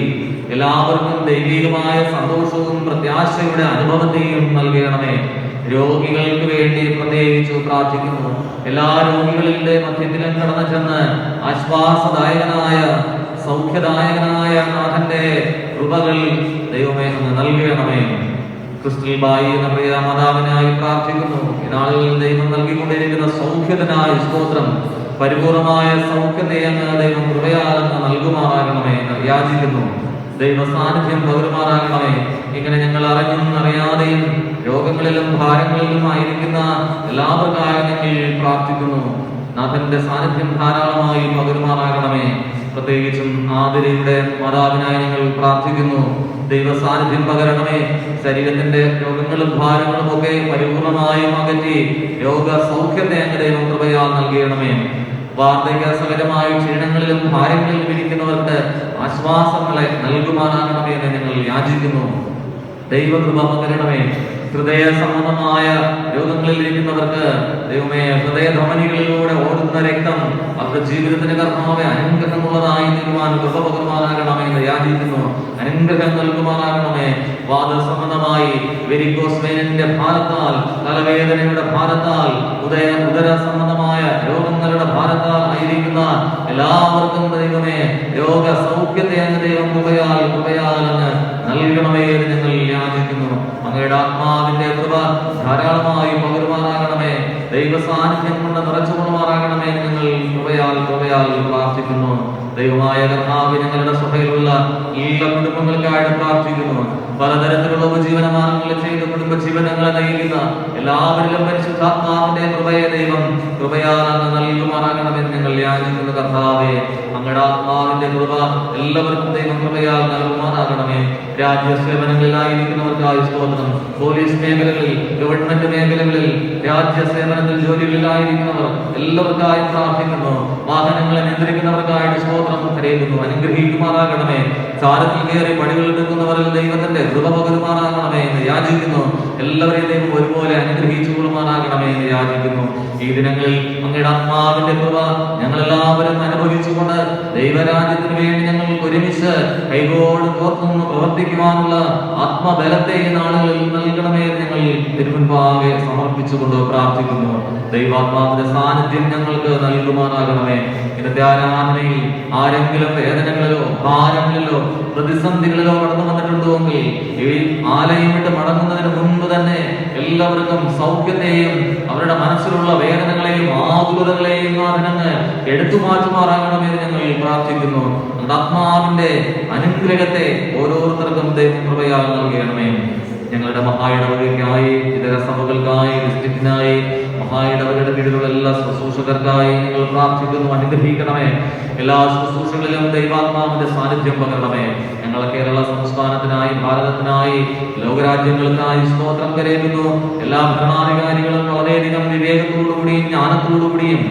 എല്ലാവർക്കും ദൈവികമായ സന്തോഷവും പ്രത്യാശയുടെ അനുഭവത്തെയും നൽകണമേ. രോഗികൾക്ക് വേണ്ടി പ്രത്യേകിച്ചു പ്രാർത്ഥിക്കുന്നു. എല്ലാ രോഗികളുടെ മധ്യത്തിലും കടന്നു ചെന്ന് ആശ്വാസദായകനായ, സൗഖ്യദായകനായ നാഥന്റെ കൃപകൾ ദൈവമേ അങ്ങ് നൽകണമേ. ക്രിസ്ത്യൻ ബായി എന്ന പ്രിയ മാതാവിനായി പ്രാർത്ഥിക്കുന്നു. ഈ നാളുകളിൽ ദൈവം നൽകിക്കൊണ്ടിരിക്കുന്ന സൗഖ്യത്തിനായി സ്തോത്രം. പരിപൂർണമായ സൗഖ്യത്തെ അങ്ങ് ദൈവം കൃപയാൽ അങ്ങ് നൽകുമാറാകണമേ എന്ന് യാചിക്കുന്നു. ദൈവ സാന്നിധ്യം പകരുമാറാകണമേ. ഇങ്ങനെ ഞങ്ങൾ അറിഞ്ഞും അറിയാതെയും രോഗങ്ങളിലും ഭാരങ്ങളിലും ആയിരിക്കുന്ന എല്ലാവർക്കായി ഞങ്ങൾ പ്രാർത്ഥിക്കുന്നു. നാഥന്റെ സാന്നിധ്യം ധാരാളമായി പകരുമാറാകണമേ. പ്രത്യേകിച്ചും ആതിരയുടെ മാതാവിനായി ഞങ്ങൾ പ്രാർത്ഥിക്കുന്നു. ദൈവ സാന്നിധ്യം പകരണമേ. ശരീരത്തിന്റെ രോഗങ്ങളും ഭാരങ്ങളും ഒക്കെ പരിപൂർണമായും അകറ്റി രോഗ സൗഖ്യത്തെ അങ്ങ് ദൈവം കൃപയാൽ നൽകണമേ. വാർദ്ധക്യ സകലമായ ക്ഷീണങ്ങളിലും ഭാരങ്ങളിലും ഇരിക്കുന്നവർക്ക് ആശ്വാസങ്ങളെ നൽകുമാറാകണമേ എന്ന് ഞങ്ങൾ യാചിക്കുന്നു. ദൈവകൃപ പകരണമേ. ഹൃദയ സംബന്ധമായ രോഗങ്ങളിൽ ഇരിക്കുന്നവർക്ക് ദൈവമേ ഹൃദയധമനികളിലൂടെ ഓടുന്ന രക്തം അവരുടെ ജീവിതത്തിന് കർത്താവെ അനുഗ്രഹമുള്ളതായി തീരുവാൻ കൃപ പകരുമാറാകണമേ എന്ന് യാചിക്കുന്നു. അനുഗ്രഹം നൽകുമാറാകണമേ. വാദസംബന്ധമായി വെരിക്കോസ് വെയിനിന്റെ ഭാരത്താൽ, തലവേദനയുടെ ഭാരത്താൽ, ഉദര സംബന്ധമായ രോഗങ്ങളുടെ ഭാരത്താൽ ആയിരിക്കുന്ന എല്ലാവർക്കും ദൈവമേ രോഗ സൗഖ്യത്തെ അങ്ങ് ദൈവം കൃപയാൽ അങ്ങ് നൽകണമേ എന്ന് ഞങ്ങൾ യാചിക്കുന്നു. അങ്ങയുടെ ആത്മാവിന്റെ കൃപ ധാരാളമായി പകരുമാറാകണമേ. ദൈവ സാന്നിധ്യം കൊണ്ട് നിറച്ചു കൊള്ളുമാറാകണമേ ഞങ്ങൾ കൃപയാൽ പ്രാർത്ഥിക്കുന്നു. ദൈവമായ കർത്താവ് ഞങ്ങളുടെ സഭയിലുള്ള എല്ലാ കുടുംബങ്ങൾക്കായിട്ട് പ്രാർത്ഥിക്കുന്നു. പലതരത്തിലുള്ള ഉപജീവന മാർഗങ്ങൾ ചെയ്ത് കുടുംബ ജീവനങ്ങളെ നയിക്കുന്ന എല്ലാവരിലും പരിശുദ്ധാത്മാവിന്റെ കൃപയെ ദൈവം കൃപയാൽ അങ്ങ് നൽകുമാറാകണമെന്ന് ഞങ്ങൾ യാചിക്കുന്നു. കർത്താവേ അങ്ങയുടെ ആത്മാവിന്റെ കൃപ എല്ലാവർക്കും ദൈവം കൃപയാൽ നൽകുമാറാകണമേ. രാജ്യസേവനങ്ങളിലായിരിക്കുന്നവർക്കായി സ്തോത്രം. പോലീസ് മേഖലകളിൽ, ഗവൺമെന്റ് മേഖലകളിൽ, രാജ്യസേവനത്തിൽ ജോലികളിലായിരിക്കുന്നവർ എല്ലാവർക്കായി പ്രാർത്ഥിക്കുന്നു. വാഹനങ്ങളെ നിയന്ത്രിക്കുന്നവർക്കായിട്ട് സ്തോത്രം കരയുന്നു. അനുഗ്രഹിക്കുമാറാകണമേ. ചാരത്തിൽ കയറി പടികൾ എടുക്കുന്നവരിൽ ദൈവത്തിന്റെ കൃപ പകരുമാറാകണമേ എന്ന് യാചിക്കുന്നു. എല്ലാവരെയും ദൈവം ഒരുപോലെ അനുഗ്രഹിച്ചു കൊള്ളുമാറാകണമേ എന്ന് യാചിക്കുന്നു. ഈ ദിനങ്ങളിൽ അങ്ങയുടെ ആത്മാവിന്റെ കൃപ ഞങ്ങളെല്ലാവരും അനുഭവിച്ചുകൊണ്ട് ദൈവരാജ്യത്തിന് വേണ്ടി ഞങ്ങൾ ഒരുമിച്ച് കൈകോട് കോർത്തുനിന്ന് പ്രവർത്തിക്കുവാനുള്ള ആത്മബലത്തെ ഈ നാളുകളിൽ നൽകണമേ എന്ന് ഞങ്ങൾ തിരുമുൻപാകെ സമർപ്പിച്ചുകൊണ്ട് പ്രാർത്ഥിക്കുന്നു. ദൈവാത്മാവിന്റെ സാന്നിധ്യം ഞങ്ങൾക്ക് നൽകുമാറാകണമേ. ഇന്നത്തെ ആരാധനയിൽ ആരെങ്കിലും വേദനകളിലോ ഭാരങ്ങളിലോ പ്രതിസന്ധികളിലോ കടന്നു വന്നിട്ടുണ്ടോ എങ്കിൽ ഈ ആലയം വിട്ട് മടങ്ങുന്നതിന് മുൻപ് തന്നെ എല്ലാവർക്കും സൗഖ്യത്തെയും അവരുടെ മനസ്സിലുള്ള വേദനകളെയും ആകുലതകളെയും നാഥനങ്ങ് എടുത്തു മാറ്റുമാറാകണമെന്ന് ഞങ്ങൾ പ്രാർത്ഥിക്കുന്നു. ആത്മാവിന്റെ അനുഗ്രഹത്തെ ഓരോരുത്തർക്കും ദൈവം കൃപയാൽ നൽകണമേ. ഞങ്ങളുടെ മഹായിടവകയ്ക്കായി, ഇതര സഭകൾക്കായി, ഡിസ്ട്രിക്റ്റിനായി, മഹായിടവകയുടെ കീഴിലുള്ള എല്ലാ ശുശ്രൂഷകർക്കായി ഞങ്ങൾ പ്രാർത്ഥിക്കുന്നു. അനുഗ്രഹിക്കണമേ. എല്ലാ ശുശ്രൂഷകളിലും ദൈവാത്മാവിന്റെ സാന്നിധ്യം പകരണമേ. ഞങ്ങൾ കേരള സംസ്ഥാനത്തിനായി, ഭാരതത്തിനായി, ലോകരാജ്യങ്ങൾക്കായി സ്തോത്രം കരയുന്നു. എല്ലാ ഭരണാധികാരികളും വളരെയധികം വിവേകത്തോടുകൂടിയും ജ്ഞാനത്തോടുകൂടിയും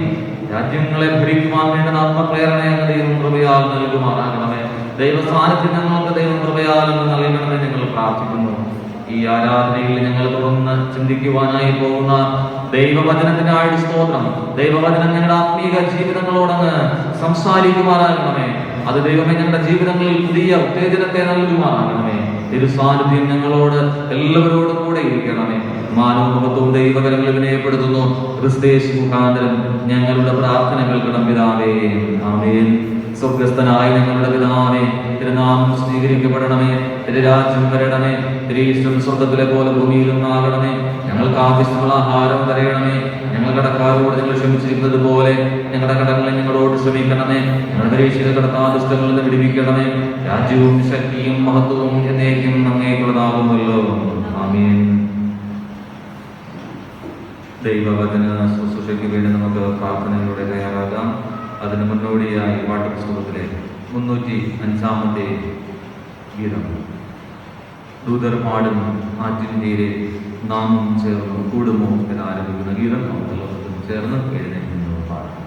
രാജ്യങ്ങളെ ഭരിക്കുവാൻ വേണ്ട ആത്മപ്രേരണയെ ദൈവം കൃപയാൽ നൽകുമാറാകണമേ. ദൈവ സാന്നിധ്യം ഞങ്ങൾക്ക് ദൈവം കൃപയാൽ നൽകണമെന്ന് ഞങ്ങൾ പ്രാർത്ഥിക്കുന്നു. ഈ ആരാധനയിൽ ഞങ്ങൾ തുറന്ന് ചിന്തിക്കുവാനായി പോകുന്ന ദൈവവചനത്തിനായിട്ട് സ്തോത്രം. ദൈവവചനം ഞങ്ങളുടെ ആത്മീക ജീവിതങ്ങളോടങ്ങ് സംസാരിക്കുമാറാകണമേ. അത് ദൈവമേ ഞങ്ങളുടെ ജീവിതങ്ങളിൽ പുതിയ ഉത്തേജനത്തെ നൽകുമാറാകണമേ. തിരുസാന്നിധ്യം ഞങ്ങളോട് എല്ലാവരോടും കൂടെ ഇരിക്കണമേ. മാനവത്വവും ദൈവകരങ്ങളിൽ വിനയപ്പെടുത്തുന്നു. ക്രിസ്തയേശു മുഖാന്തരം ഞങ്ങളുടെ പ്രാർത്ഥന കേൾക്കണം പിതാവേ. ആമേൻ. സ്വർഗസ്ഥനായ ഞങ്ങളുടെ പിതാവേ, തിരുനാമം സ്വീകരിക്കപ്പെടണമേ. തിരുരാജ്യം വരണമേ. തിരുയിഷ്ടം സ്വർഗത്തിലെ പോലെ ഭൂമിയിലും ആകണമേ. ഞങ്ങൾക്ക് ആവശ്യമുള്ള ആഹാരം തരയണമേ. ഞങ്ങൾ കടക്കാരോട് ഞങ്ങൾ ക്ഷമിച്ചിരിക്കുന്നത് പോലെ ഞങ്ങളുടെ കടങ്ങളെ ഞങ്ങളോട് ക്ഷമിക്കണമേ. ഞങ്ങളുടെ പരീക്ഷയിൽ കടത്താൻ ദുഷ്ടങ്ങളിൽ നിന്ന് വിടുവിക്കണമേ. രാജ്യവും ശക്തിയും മഹത്വവും എന്നേക്കും അങ്ങേക്കുള്ളതാകുമല്ലോ. ആമേൻ. ദൈവവചന ശുശ്രൂഷയ്ക്ക് വേണ്ടി നമുക്ക് പ്രാർത്ഥനയിലൂടെ തയ്യാറാകാം. അതിന് മുന്നോടിയായി പാഠപുസ്തകത്തിലെ 305 ഗീതം ദൂതർ പാടും ആറ്റിൻ തീരെ നാമം ചേർന്ന് കൂടുമോ എന്നാരംഭിക്കുന്ന ഗീതം നമുക്ക് എല്ലാവർക്കും ചേർന്ന് എഴുന്നേൽക്കുന്നു പാടാം.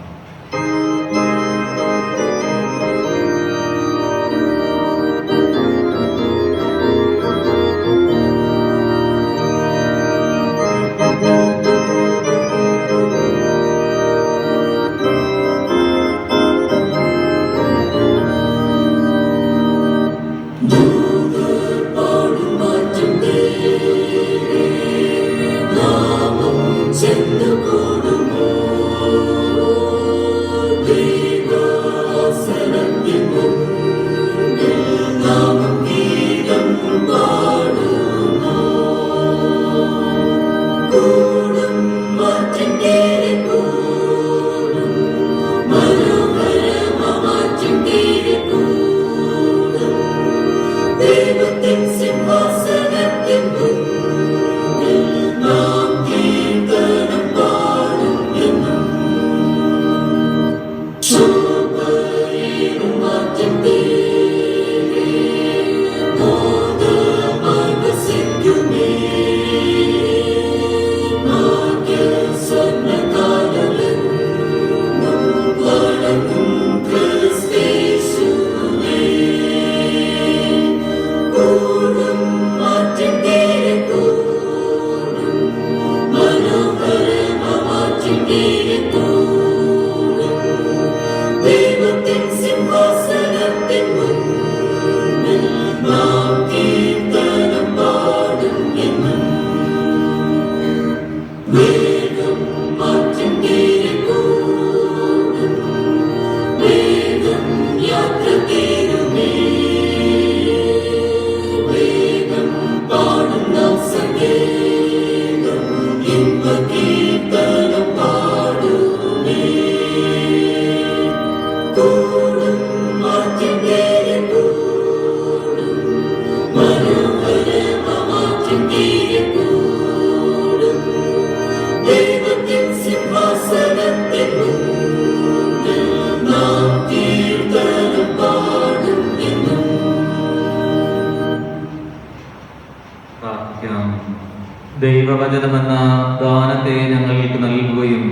ദൈവവചനമെന്ന ദാനത്തെ ഞങ്ങൾക്ക് നൽകുകയും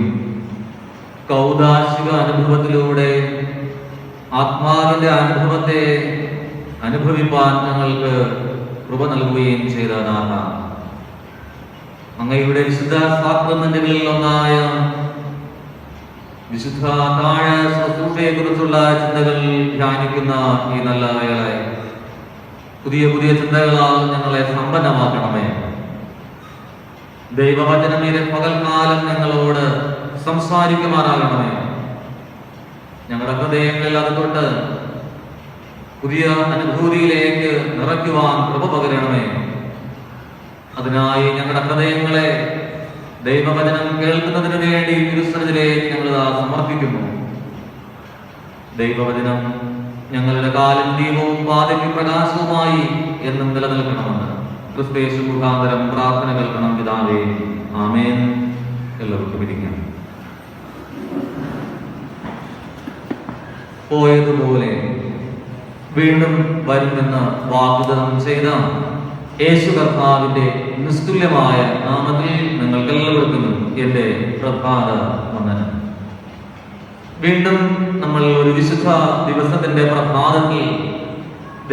കൗദാശിക അനുഭവത്തിലൂടെ ആത്മാവിന്റെ അനുഭവത്തെ അനുഭവിപ്പാൻ ഞങ്ങൾക്ക് കൃപ നൽകുകയും ചെയ്ത നാഥ, അങ്ങയുടെ വിശുദ്ധ സാക്രമെന്റുകളിൽ ഒന്നായ വിശുദ്ധ താഴ ശുശ്രൂഷയെ കുറിച്ചുള്ള ചിന്തകൾ ധ്യാനിക്കുന്ന ഈ നല്ല വേളയെ പുതിയ പുതിയ ചിന്തകളാൽ ഞങ്ങളെ സമ്പന്നമാക്കണമേ. ദൈവവചനമേറെ പകൽക്കാലം ഞങ്ങളോട് സംസാരിക്കുമാറാകണമേ. ഞങ്ങളുടെ ഹൃദയങ്ങളിൽ അത് തൊട്ട് പുതിയ അനുഭൂതിയിലേക്ക് നിറയ്ക്കുവാൻ കൃപ പകരണമേ. അതിനായി ഞങ്ങളുടെ ഹൃദയങ്ങളെ ദൈവവചനം കേൾക്കുന്നതിന് വേണ്ടി തിരുസന്നിധിയിലേക്ക് ഞങ്ങൾ സമർപ്പിക്കുന്നു. ദൈവവചനം ഞങ്ങളുടെ കാലം ദീപവും പാതയ്ക്ക് പ്രകാശവുമായി എന്നും നിലനിൽക്കണമെന്ന് ക്രിസ്തയേശു മുഖാന്തരം പ്രാർത്ഥന കേൾക്കണം പിതാവേ. ആമേൻ. എല്ലാവർക്കും ഇരിക്കാം. പോയതുപോലെ വീണ്ടും വരുമെന്ന് വാഗ്ദത്തം ചെയ്ത യേശു കർത്താവിന്റെ നിസ്തുല്യമായ നാമത്തിൽ നിങ്ങൾക്കെല്ലാവർക്കും എന്റെ പ്രഭാത വന്ദനം. വീണ്ടും നമ്മൾ ഒരു വിശുദ്ധ ദിവസത്തിന്റെ പ്രഭാതത്തിൽ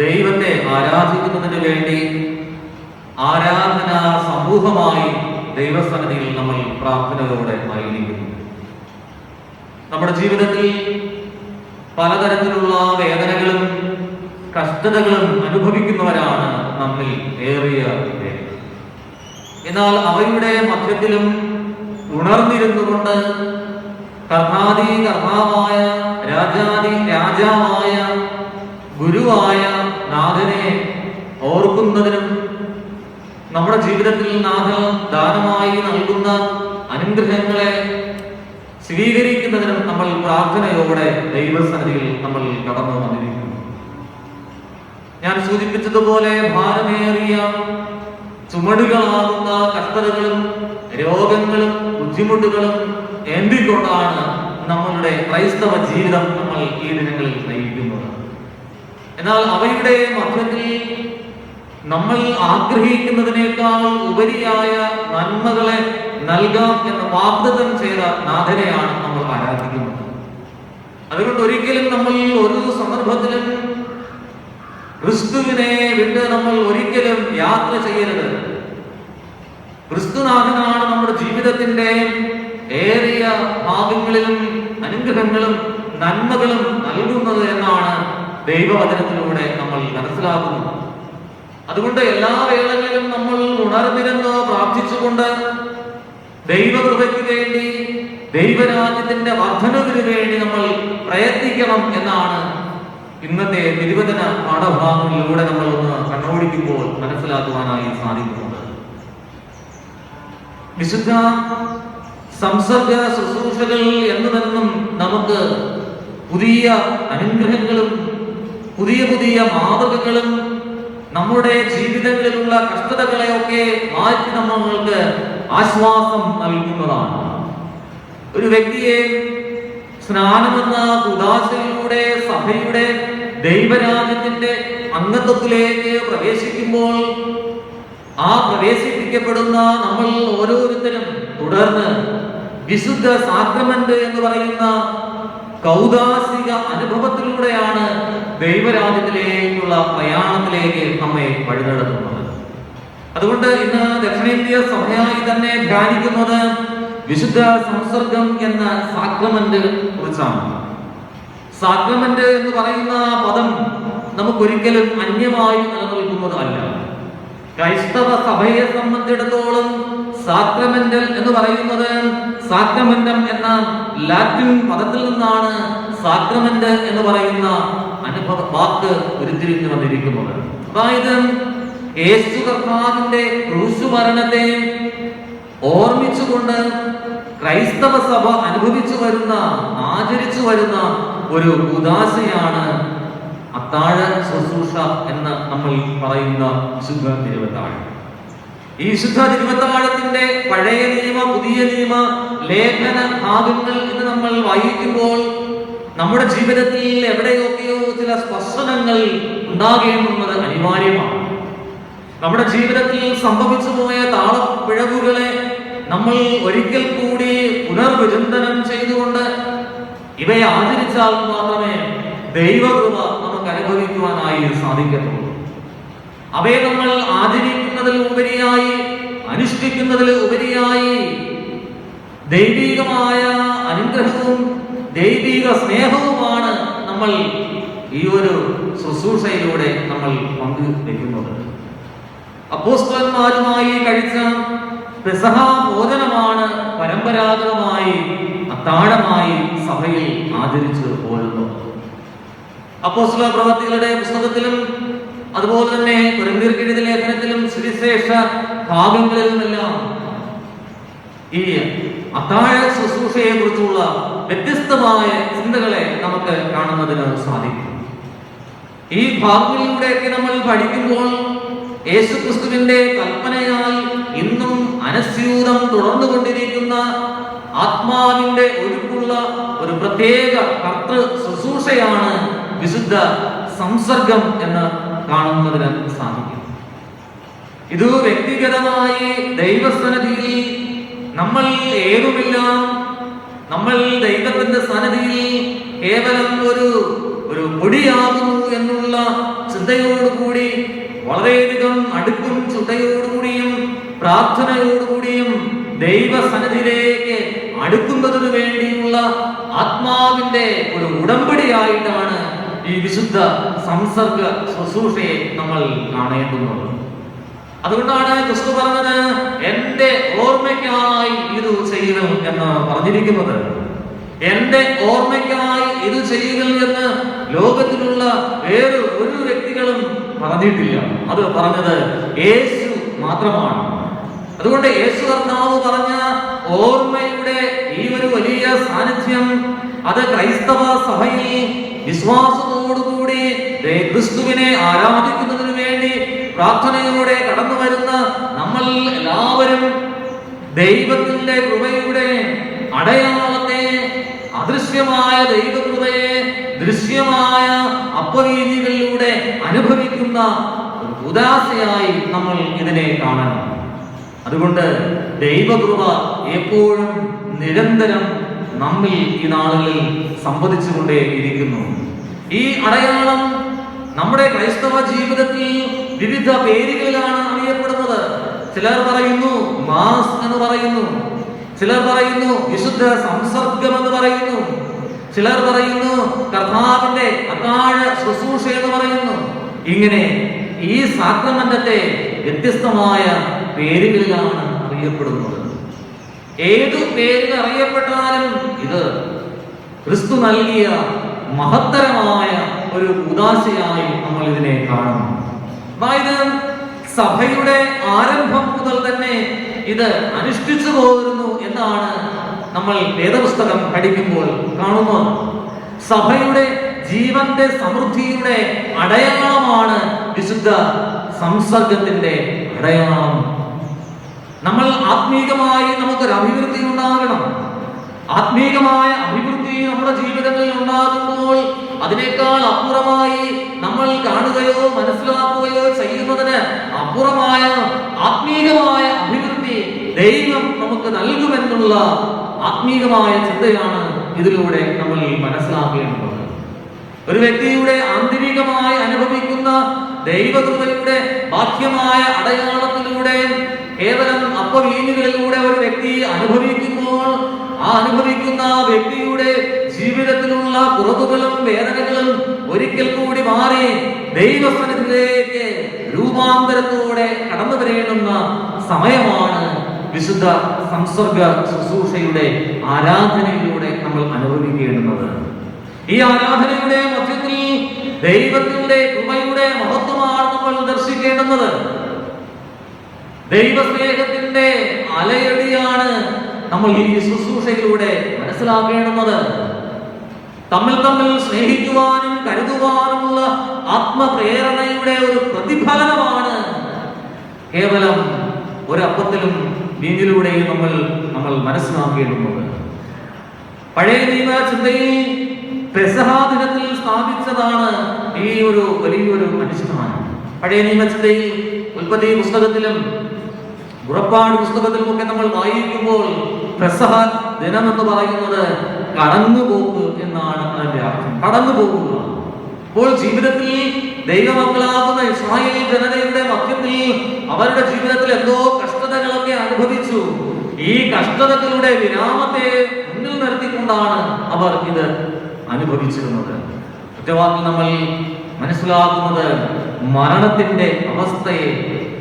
ദൈവത്തെ ആരാധിക്കുന്നതിന് വേണ്ടി ആരാധന സമൂഹമായി ദൈവസന്നിധിയിൽ നമ്മൾ പ്രാർത്ഥനയോടെ ആയിരിക്കുന്നു. നമ്മുടെ ജീവിതത്തിൽ പലതരത്തിലുള്ള വേദനകളും കഷ്ടതകളും അനുഭവിക്കുന്നവരാണ് നമ്മിൽ ഏറിയ പേര്. എന്നാൽ അവയുടെ മധ്യത്തിലും ഉണർന്നിരുന്നുകൊണ്ട് കർത്താദി കർത്താവായ രാജാദി രാജാവായ ഗുരുവായ നാഥനെ ഓർക്കുന്നതിനും നമ്മുടെ ജീവിതത്തിൽ നാഥൻ ദാനമായി നൽകുന്ന അനുഗ്രഹങ്ങളെ സ്വീകരിക്കുന്നതിനും നമ്മൾ പ്രാർത്ഥനയോടെ ദൈവസന്നിധിയിൽ നമ്മൾ കടന്നു വന്നിരിക്കുന്നു. ഞാൻ സൂചിപ്പിച്ചതുപോലെ ഭാരമേറിയ ചുമടുകളാകുന്ന കഷ്ടതകളും രോഗങ്ങളും ബുദ്ധിമുട്ടുകളും എന്തിക്കൊണ്ടാണ് നമ്മളുടെ ക്രൈസ്തവ ജീവിതം നമ്മൾ ഈ ദിനങ്ങളിൽ നയിക്കുന്നത്. എന്നാൽ അവയുടെ മധ്യത്തിൽ നമ്മൾ ആഗ്രഹിക്കുന്നതിനേക്കാൾ ഉപരിയായ നന്മകളെ നൽകാം എന്ന് വാഗ്ദത്തം ചെയ്ത നാഥനെയാണ് നമ്മൾ ആരാധിക്കുന്നത്. അതുകൊണ്ട് ഒരിക്കലും നമ്മൾ ഒരു സന്ദർഭത്തിലും ക്രിസ്തുവിനെ വിട്ട് നമ്മൾ ഒരിക്കലും യാത്ര ചെയ്യരുത്. ക്രിസ്തുനാഥനാണ് നമ്മുടെ ജീവിതത്തിന്റെ ഏറിയ ഭാഗങ്ങളിലും അനുഗ്രഹങ്ങളും നന്മകളും നൽകുന്നത് എന്നാണ് ദൈവവചനത്തിലൂടെ നമ്മൾ മനസ്സിലാക്കുന്നത്. അതുകൊണ്ട് എല്ലാ വേളകളിലും നമ്മൾ ഉണർന്നിരുന്ന് പ്രാർത്ഥിച്ചുകൊണ്ട് ദൈവകൃപയ്ക്ക് വേണ്ടി, ദൈവരാജ്യത്തിന്റെ വർധനവിന് വേണ്ടി നമ്മൾ പ്രയത്നിക്കണം എന്നാണ് ഇന്നത്തെ തിരുവചന പാഠഭാഗങ്ങളിലൂടെ നമ്മൾ ഒന്ന് കണ്ണോടിക്കുമ്പോൾ മനസ്സിലാക്കുവാനായി സാധിക്കുന്നത്. വിശുദ്ധ സംസർഗ ശുശ്രൂഷകൾ എന്നുമെന്നും നമുക്ക് പുതിയ അനുഗ്രഹങ്ങളും പുതിയ പുതിയ മാതൃകകളും നമ്മുടെ ജീവിതങ്ങളിലുള്ള കഷ്ടതകളെയൊക്കെ മാറ്റി നമ്മൾക്ക് ആശ്വാസം നൽകുന്നതാണ്. ഒരു വ്യക്തിയെ സ്നാനമെന്ന ഉദാശയിലൂടെ സഭയുടെ ദൈവരാജ്യത്തിന്റെ അംഗത്വത്തിലേക്ക് പ്രവേശിക്കുമ്പോൾ ആ പ്രവേശിപ്പിക്കപ്പെടുന്ന നമ്മൾ ഓരോരുത്തരും തുടർന്ന് വിശുദ്ധ സാക്രമെന്റ് എന്ന് പറയുന്ന കൗദാസിക അനുഭവത്തിലൂടെയാണ് ദൈവരാജ്യത്തിലേക്കുള്ള പ്രയാണത്തിലേക്ക് നമ്മെ വഴിനടത്തുന്നത്. അതുകൊണ്ട് ഇന്ന് ദക്ഷിണേന്ത്യ സഭയായി തന്നെ ധ്യാനിക്കുന്നത് വിശുദ്ധ സംസർഗം എന്ന സാക്രമെന്റ് കുറിച്ചാണ്. സാക്രമെന്റ് എന്ന് പറയുന്ന പദം നമുക്കൊരിക്കലും അന്യമായി നിലനിൽക്കുന്നതല്ല. ക്രൈസ്തവ സഭയെ സംബന്ധിച്ചിടത്തോളം സാക്രമെന്റൽ എന്ന് പറയുന്നത് സാക്രമെന്റം എന്ന ലാറ്റിൻ പദത്തിൽ നിന്നാണ് സാക്രമെന്റ് എന്ന് പറയുന്ന വാക്ക് ഉരുത്തിരിഞ്ഞു വന്നിരിക്കുന്നത്. അതായത് യേശു കർത്താവിന്റെ ക്രൂശുമരണത്തെ ഓർമ്മിച്ചുകൊണ്ട് ക്രൈസ്തവ സഭ അനുഭവിച്ചു വരുന്ന, ആചരിച്ചു വരുന്ന ഒരു ഉദാശയാണ് അത്താഴ ശുശ്രൂഷ എന്ന് നമ്മൾ പറയുന്ന ശുദ്ധ തിരുവത്താഴം. ഈ ശുദ്ധ തിരുവത്താഴത്തിന്റെ പഴയ നിയമ, പുതിയ നിയമ ലേഖന ഭാഗങ്ങൾ ഇന്ന് നമ്മൾ വായിക്കുമ്പോൾ നമ്മുടെ ജീവിതത്തിൽ എവിടെയൊക്കെയോ ചില സ്പർശനങ്ങൾ ഉണ്ടാകേണ്ടുന്നത് അനിവാര്യമാണ്. നമ്മുടെ ജീവിതത്തിൽ സംഭവിച്ചു പോയ താളപ്പിഴവുകളെ നമ്മൾ ഒരിക്കൽ കൂടി പുനർവിചിന്തനം ചെയ്തുകൊണ്ട് ഇവയെ ആചരിച്ചാൽ മാത്രമേ ദൈവകൃപ നമുക്ക് അനുഭവിക്കുവാനായി സാധിക്കത്തുള്ളൂ. അവയെ നമ്മൾ ആചരിക്കുന്നതിൽ ഉപരിയായി, അനുഷ്ഠിക്കുന്നതിൽ ഉപരിയായി ദൈവികമായ അനുഗ്രഹവും ദൈവിക സ്നേഹവുമാണ് നമ്മൾ ഈ ഒരു ശുശ്രൂഷയിലൂടെ നമ്മൾ പങ്കുവെക്കുന്നത്. അപ്പോസ്തലന്മാരുമായി കഴിച്ച പെസഹ ഭോജനമാണ് പരമ്പരാഗതമായി അത്താഴമായി സഭയിൽ ആചരിച്ചു പോരുന്നത്. അപ്പോസ്തല പ്രവൃത്തികളുടെ പുസ്തകത്തിലും അതുപോലെ തന്നെ കൊരിന്ത്യർക്കെഴുതിയ ലേഖനത്തിലും സുവിശേഷ ഭാഗങ്ങളിലുമെല്ലാം ഈ അത്താഴ ശുശ്രൂഷയെ കുറിച്ചുള്ള വ്യത്യസ്തമായ ചിന്തകളെ നമുക്ക് കാണുന്നതിന് സാധിക്കും. ഈ ഭാഗങ്ങളിലൂടെയൊക്കെ നമ്മൾ പഠിക്കുമ്പോൾ യേശുക്രിസ്തുവിന്റെ കൽപ്പനയാൽ ഇന്നും അനസ്യൂതം തുടർന്നുകൊണ്ടിരിക്കുന്ന ആത്മാവിന്റെ ഒഴുക്കുള്ള ഒരു പ്രത്യേക കർത്തൃ ശുശ്രൂഷയാണ് വിശുദ്ധ സംസർഗം എന്ന് കാണുന്നതിന് സാധിക്കും. ഇത് വ്യക്തിഗതമായി ദൈവസന്നിധിയിൽ നമ്മൾ ഏതുമില്ല, നമ്മൾ ദൈവത്തിന്റെ സന്നിധിയിൽ കേവലം ഒരു പൊടിയാകുന്നു എന്നുള്ള ചിന്തയോടുകൂടി വളരെയധികം അടുക്കും വിശുദ്ധയോടുകൂടിയും പ്രാർത്ഥനയോടുകൂടിയും ദൈവസന്നിധിയിലേക്ക് അടുക്കുന്നതിനു വേണ്ടിയുള്ള ആത്മാവിന്റെ ഒരു ഉടമ്പടിയായിട്ടാണ് ഈ വിശുദ്ധ സംസർഗ ശുശ്രൂഷയെ നമ്മൾ കാണേണ്ടുന്നത്. അതുകൊണ്ടാണ് ക്രിസ്തു പറഞ്ഞത്, എന്റെ ഓർമ്മയ്ക്കായി ഇത് ചെയ്യുക എന്ന് പറഞ്ഞിരിക്കുന്നത്. എന്റെ ഓർമ്മയ്ക്കായി ഇത് ചെയ്യുക എന്ന് ലോകത്തിലുള്ള വേറെ ഒരു വ്യക്തികളും പറഞ്ഞിട്ടില്ല. അത് പറഞ്ഞത് യേശു മാത്രമാണ്. അതുകൊണ്ട് യേശു കർത്താവ് പറഞ്ഞ ഓർമ്മയുടെ ഈ ഒരു വലിയ സാന്നിധ്യം അത് ക്രൈസ്തവ സഭയിൽ വിശ്വാസത്തോടുകൂടി ക്രിസ്തുവിനെ ആരാധിക്കുന്നതിന് വേണ്ടി പ്രാർത്ഥനയോടെ കടന്നു വരുന്ന നമ്മൾ എല്ലാവരും ദൈവത്തിന്റെ കൃപയുടെ അടയാളത്തെ, അദൃശ്യമായ ദൈവകൃപയെ ദൃശ്യമായ അപ്പവീതികളിലൂടെ അനുഭവിക്കുന്ന ഒരു ഉദാസയായി നമ്മൾ ഇതിനെ കാണണം. അതുകൊണ്ട് ദൈവകൃപ എപ്പോഴും നിരന്തരം നമ്മിൽ ഈ നാളുകളിൽ സംവദിച്ചുകൊണ്ടേ ഇരിക്കുന്നു. ഈ അടയാളം നമ്മുടെ ക്രൈസ്തവ ജീവിതത്തിൽ വിവിധ പേരുകളിലാണ് അറിയപ്പെടുന്നത്. ചിലർ പറയുന്നു മാസ് എന്ന് പറയുന്നു, ചിലർ പറയുന്നു വിശുദ്ധ സംസർഗം എന്ന് പറയുന്നു, ചിലർ പറയുന്നു കർത്താവിന്റെ അത്താഴ ശുശ്രൂഷ എന്ന് പറയുന്നു. ഇങ്ങനെ ഈ സാക്രമെന്റത്തെ വ്യത്യസ്തമായ പേരുകളിലാണ് അറിയപ്പെടുന്നത്. ഏതു പേരിൽ അറിയപ്പെട്ടാലും ഇത് ക്രിസ്തു നൽകിയ മഹത്തരമായ ഒരു ഉദാശയായി നമ്മൾ ഇതിനെ കാണുന്നു. അതായത് സഭയുടെ ആരംഭം മുതൽ തന്നെ ഇത് അനുഷ്ഠിച്ചു പോരുന്നു എന്നാണ് നമ്മൾ വേദപുസ്തകം പഠിക്കുമ്പോൾ കാണുന്നത്. സഭയുടെ ജീവന്റെ സമൃദ്ധിയുടെ അടയാളമാണ് വിശുദ്ധ സംസർഗത്തിന്റെ അടയാളം. നമ്മൾ ആത്മീകമായി നമുക്കൊരു അഭിവൃദ്ധി ഉണ്ടാകണം. ആത്മീകമായ അഭിവൃദ്ധി നമ്മുടെ ജീവിതങ്ങളിൽ ഉണ്ടാകുമ്പോൾ അതിനേക്കാൾ അപ്പുറമായി നമ്മൾ കാണുകയോ മനസ്സിലാക്കുകയോ ചെയ്യുന്നതിന് അപ്പുറമായ ആത്മീകമായ അഭിവൃദ്ധി ദൈവം നമുക്ക് നൽകുമെന്നുള്ള ആത്മീകമായ ചിന്തയാണ് ഇതിലൂടെ നമ്മൾ മനസ്സിലാക്കേണ്ടത്. ഒരു വ്യക്തിയുടെ ആന്തരികമായി അനുഭവിക്കുന്ന ദൈവകൃപയുടെ ബാഹ്യമായ അടയാളത്തിലൂടെ കേവലം അപ്പവീഞ്ഞുകളിലൂടെ ഒരു വ്യക്തി അനുഭവിക്കുമ്പോൾ ആ അനുഭവിക്കുന്ന വ്യക്തിയുടെ ജീവിതത്തിലുള്ള കുറവുകളും വേദനകളും ഒരിക്കൽ കൂടി മാറി ദൈവസന്നിധിയിലേക്ക് രൂപാന്തരത്തോടെ കടന്നു വരേണ്ടുന്ന സമയമാണ് വിശുദ്ധ സംസർഗ ശുശ്രൂഷയുടെ ആരാധനയിലൂടെ നമ്മൾ അനുഭവിക്കേണ്ടുന്നത്. ഈ ആരാധനയുടെ മധ്യത്തിൽ ദൈവത്തിന്റെ കൃപയുടെ മഹത്വമാണ് നമ്മൾ ദർശിക്കേണ്ടുന്നത്. ദൈവസ്നേഹത്തിന്റെ അലയടിയാണ് നമ്മൾ ഈ ശുശ്രൂഷയിലൂടെ മനസ്സിലാക്കേണ്ടുന്നത്. തമ്മിൽ തമ്മിൽ സ്നേഹിക്കുവാനും കരുതുവാനുമുള്ള ആത്മപ്രേരണയുടെ ഒരു പ്രതിഫലനമാണ് കേവലം ഒരപ്പത്തിലും വീഞ്ഞിലൂടെയും നമ്മൾ മനസ്സിലാക്കേണ്ടുന്നത്. പഴയ നിയമ ചിന്തയിൽ പെസഹ ദിനത്തിൽ സ്ഥാപിച്ചതാണ് ഈ ഒരു വലിയൊരു അനുഷ്ഠാനം. പഴയ നിയമ ചിന്തയിൽ ഉൽപ്പത്തി പുസ്തകത്തിലും പുറപ്പാട് പുസ്തകത്തിലുമൊക്കെ നമ്മൾ വായിക്കുമ്പോൾ പെസഹ ദിനം എന്ന് പറയുന്നത് കടന്നുപോക്ക് എന്നാണ് അതിന്റെ അർത്ഥം. കടന്നു പോകുക. അപ്പോൾ ജീവിതത്തിൽ ദൈവമക്കളാകുന്ന ഇസ്രായേൽ ജനതയുടെ മധ്യത്തിൽ അവരുടെ ജീവിതത്തിൽ എന്തോ കഷ്ടതകളൊക്കെ അനുഭവിച്ചു. ഈ കഷ്ടതകളുടെ വിരാമത്തെ മുന്നിൽ നിർത്തിക്കൊണ്ടാണ് അവർ ഇത് അനുഭവിച്ചിരുന്നത്. ഒറ്റവാക്കിൽ നമ്മൾ മനസ്സിലാക്കുന്നത് മരണത്തിന്റെ അവസ്ഥയെ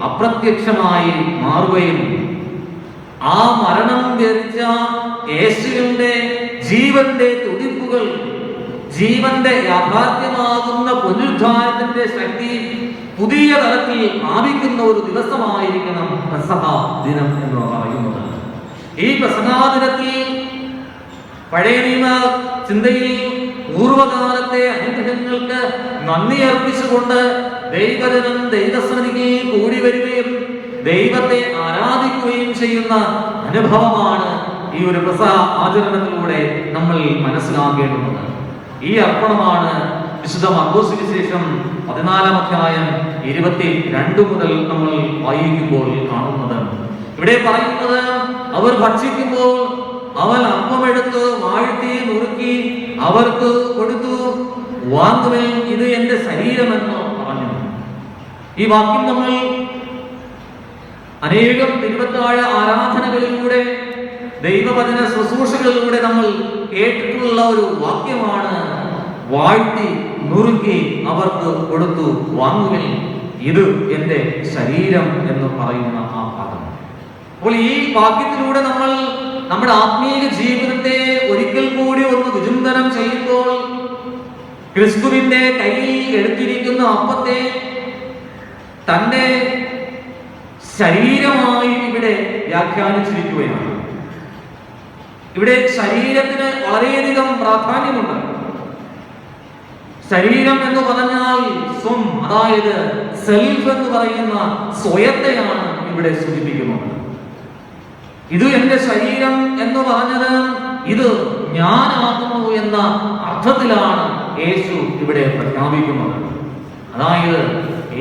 അപ്രത്യക്ഷമായി മാറുകയും ആ മരണം ധരിച്ച യേശുവിന്റെ ജീവന്റെ തുടിപ്പുകൾ, ജീവന്റെ യാഥാർത്ഥ്യമാകുന്ന പുനരുദ്ധാനത്തിന്റെ ശക്തി പുതിയ തലത്തിൽ പ്രാപിക്കുന്ന ഒരു ദിവസമായിരിക്കണം പെസഹ ദിനം എന്ന് പറയുന്നത്. ഈ പെസഹ ദിനത്തിൽ പഴയ നിയമ ചിന്തയിൽ പൂർവകാലത്തെ അനുഗ്രഹങ്ങൾക്ക് നന്ദി അർപ്പിച്ചുകൊണ്ട് ദൈവജനം ദൈവസന്നിധിയിൽ കൂടി വരികയും ദൈവത്തെ ആരാധിക്കുകയും ചെയ്യുന്ന അനുഭവമാണ് ഈ ഒരു പെസഹ ആചരണത്തിലൂടെ നമ്മൾ മനസ്സിലാക്കേണ്ടുന്നത്. ഈ അർപ്പണമാണ് വിശുദ്ധ മർക്കോസ് സുവിശേഷം 14-ാം അധ്യായം 22 മുതൽ നമ്മൾ വായിക്കുമ്പോൾ കാണുന്നത്. ഇവിടെ പറയുന്നത്, അവർ ഭക്ഷിക്കുമ്പോൾ അവൻ അപ്പമെടുത്ത് വാഴ്ത്തി നുറുക്കി അവർക്ക് കൊടുത്തു, വാങ്ങുവിൻ, ഇത് എന്റെ ശരീരമെന്ന് പറഞ്ഞു. ഈ വാക്യം നമ്മൾ അനേകം തിരുവത്താഴ ആരാധനകളിലൂടെ ദൈവവചന ശുശ്രൂഷകളിലൂടെ നമ്മൾ കേട്ടിട്ടുള്ള ഒരു വാക്യമാണ്, വാഴ്ത്തി നുറുക്കി അവർക്ക് കൊടുത്തു, വാങ്ങുവിൻ, ഇത് എന്റെ ശരീരം എന്ന് പറയുന്ന ആ ഭാഗം. അപ്പോൾ ഈ വാക്യത്തിലൂടെ നമ്മൾ നമ്മുടെ ആത്മീയ ജീവിതത്തെ ഒരിക്കൽ കൂടി ഒന്ന് വിചിന്തനം ചെയ്യുമ്പോൾ ക്രിസ്തുവിന്റെ കയ്യിൽ എടുത്തിരിക്കുന്ന അപ്പത്തെ തന്റെ ശരീരമായി ഇവിടെ വ്യാഖ്യാനിച്ചിരിക്കുകയാണ്. ഇവിടെ ശരീരത്തിന് വളരെയധികം പ്രാധാന്യമുണ്ട്. ശരീരം എന്ന് പറഞ്ഞാൽ സ്വം, അതായത് സെൽഫ് എന്ന് പറയുന്ന സ്വയത്തെയാണ് ഇവിടെ സൂചിപ്പിക്കുന്നത്. ഇത് എന്റെ ശരീരം എന്ന് പറഞ്ഞത് ഇത് ഞാനാകുന്നു എന്ന അർത്ഥത്തിലാണ് യേശു ഇവിടെ പ്രഖ്യാപിക്കുന്നത്. അതായത്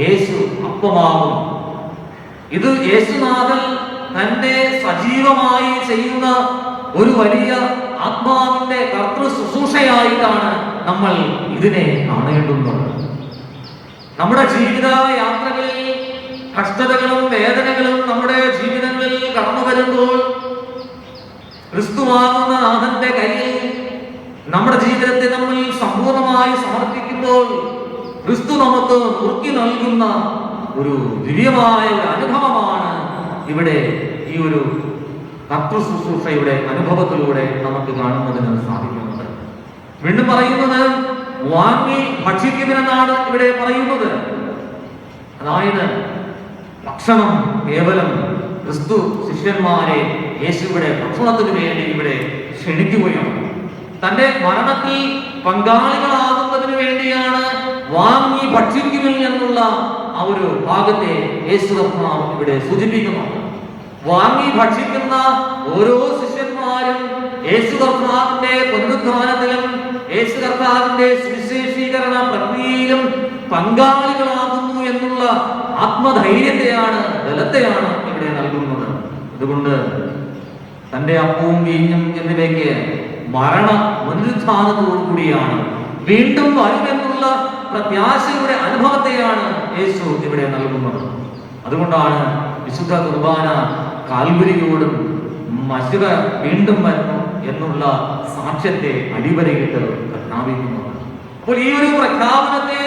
യേശു അപ്പമാകും. ഇത് യേശുനാഥൻ തന്റെ സജീവമായി ചെയ്യുന്ന ഒരു വലിയ ആത്മാവിന്റെ കർത്തൃ ശുശ്രൂഷയായിട്ടാണ് നമ്മൾ ഇതിനെ കാണേണ്ടുന്നത്. നമ്മുടെ ജീവിത യാത്രകളിൽ കഷ്ടതകളും വേദനകളും നമ്മുടെ ജീവിതങ്ങളിൽ കടന്നു വരുമ്പോൾ ക്രിസ്തുവാകുന്ന നാഥന്റെ കയ്യിൽ നമ്മുടെ ജീവിതത്തെ നമ്മൾ സമ്പൂർണമായി സമർപ്പിക്കുമ്പോൾ ക്രിസ്തു നമുക്ക് നുറുക്കി നൽകുന്ന ഒരു ദിവ്യമായ ഒരു അനുഭവമാണ് ഇവിടെ ഈ ഒരു കർത്തൃ ശുശ്രൂഷയുടെ അനുഭവത്തിലൂടെ നമുക്ക് കാണുന്നതിന് സാധിക്കുന്നത്. വീണ്ടും പറയുന്നത് വാങ്ങി ഭക്ഷിക്കുമെന്നാണ് ഇവിടെ പറയുന്നത്. അതായത് ഭക്ഷണം കേവലം ക്രിസ്തു ശിഷ്യന്മാരെ യേശുവിടെ ഭക്ഷണത്തിന് വേണ്ടി ഇവിടെ ക്ഷണിക്കുകയാണ്. തന്റെ മരണത്തിൽ പങ്കാളികളാകുന്നതിന് വേണ്ടിയാണ് വാങ്ങി ഭക്ഷിക്കുവിൻ എന്നുള്ള ആ ഒരു ഭാഗത്തെ യേശു കർത്താവ് ഇവിടെ സൂചിപ്പിക്കുന്നുണ്ട്. വാങ്ങി ഭക്ഷിക്കുന്ന ഓരോ ശിഷ്യന്മാരും യേശു കർത്താവിന്റെ പുനരുദ്ധാനത്തിലും യേശു കർത്താവിന്റെ സുവിശേഷീകരണ പ്രക്രിയയിലും പങ്കാളികളാകുന്നു എന്നുള്ള ആത്മധൈര്യത്തെയാണ്, ബലത്തെയാണ് ഇവിടെ നൽകുന്നത്. അതുകൊണ്ട് തന്റെ അപ്പവും വീഞ്ഞും എന്നിവയ്ക്ക് മരണ പുനരുത്ഥാനത്തോടു കൂടിയാണ്, വീണ്ടും വരുമെന്നുള്ള പ്രത്യാശയുടെ അനുഭവത്തെയാണ് യേശു ഇവിടെ നൽകുന്നത്. അതുകൊണ്ടാണ് വിശുദ്ധ കുർബാന കാൽവരിയോടും മശുക വീണ്ടും വരുന്നു എന്നുള്ള സാക്ഷ്യത്തെ അടിവരയിട്ട് പ്രഖ്യാപിക്കുന്നത്. അപ്പോൾ ഈ ഒരു പ്രഖ്യാപനത്തെ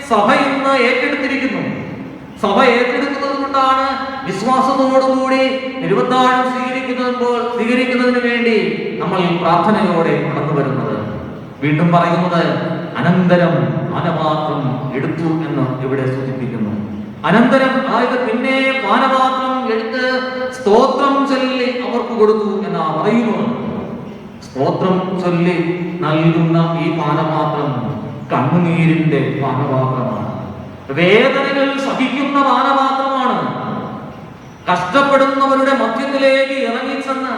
സഭ ഇന്ന് ഏറ്റെടുത്തിരിക്കുന്നു. സഭ ഏറ്റെടുക്കുന്നത് കൊണ്ടാണ് വിശ്വാസത്തോടുകൂടി തിരുവത്താഴം സ്വീകരിക്കുന്നതിന് വേണ്ടി നമ്മൾ പ്രാർത്ഥനയോടെ കടന്നു വരുന്നത്. വീണ്ടും പറയുന്നത് അനന്തരം പാനപാത്രം എടുത്തു എന്ന് ഇവിടെ സൂചിപ്പിക്കുന്നു. അനന്തരം, അതായത് പിന്നെ പാനപാത്രം എടുത്ത് സ്തോത്രം ചൊല്ലി അവർക്ക് കൊടുത്തു എന്നാണ് പറയുന്നത്. സ്തോത്രം ചൊല്ലി നൽകുന്ന ഈ പാനപാത്രം കണ്ണുനീരിന്റെ പാനപാത്രമാണ്. വേദനകൾ സഹിക്കുന്ന പാനപാത്രമാണ്. കഷ്ടപ്പെടുന്നവരുടെ മധ്യത്തിലേക്ക് ഇറങ്ങിച്ചെന്ന്,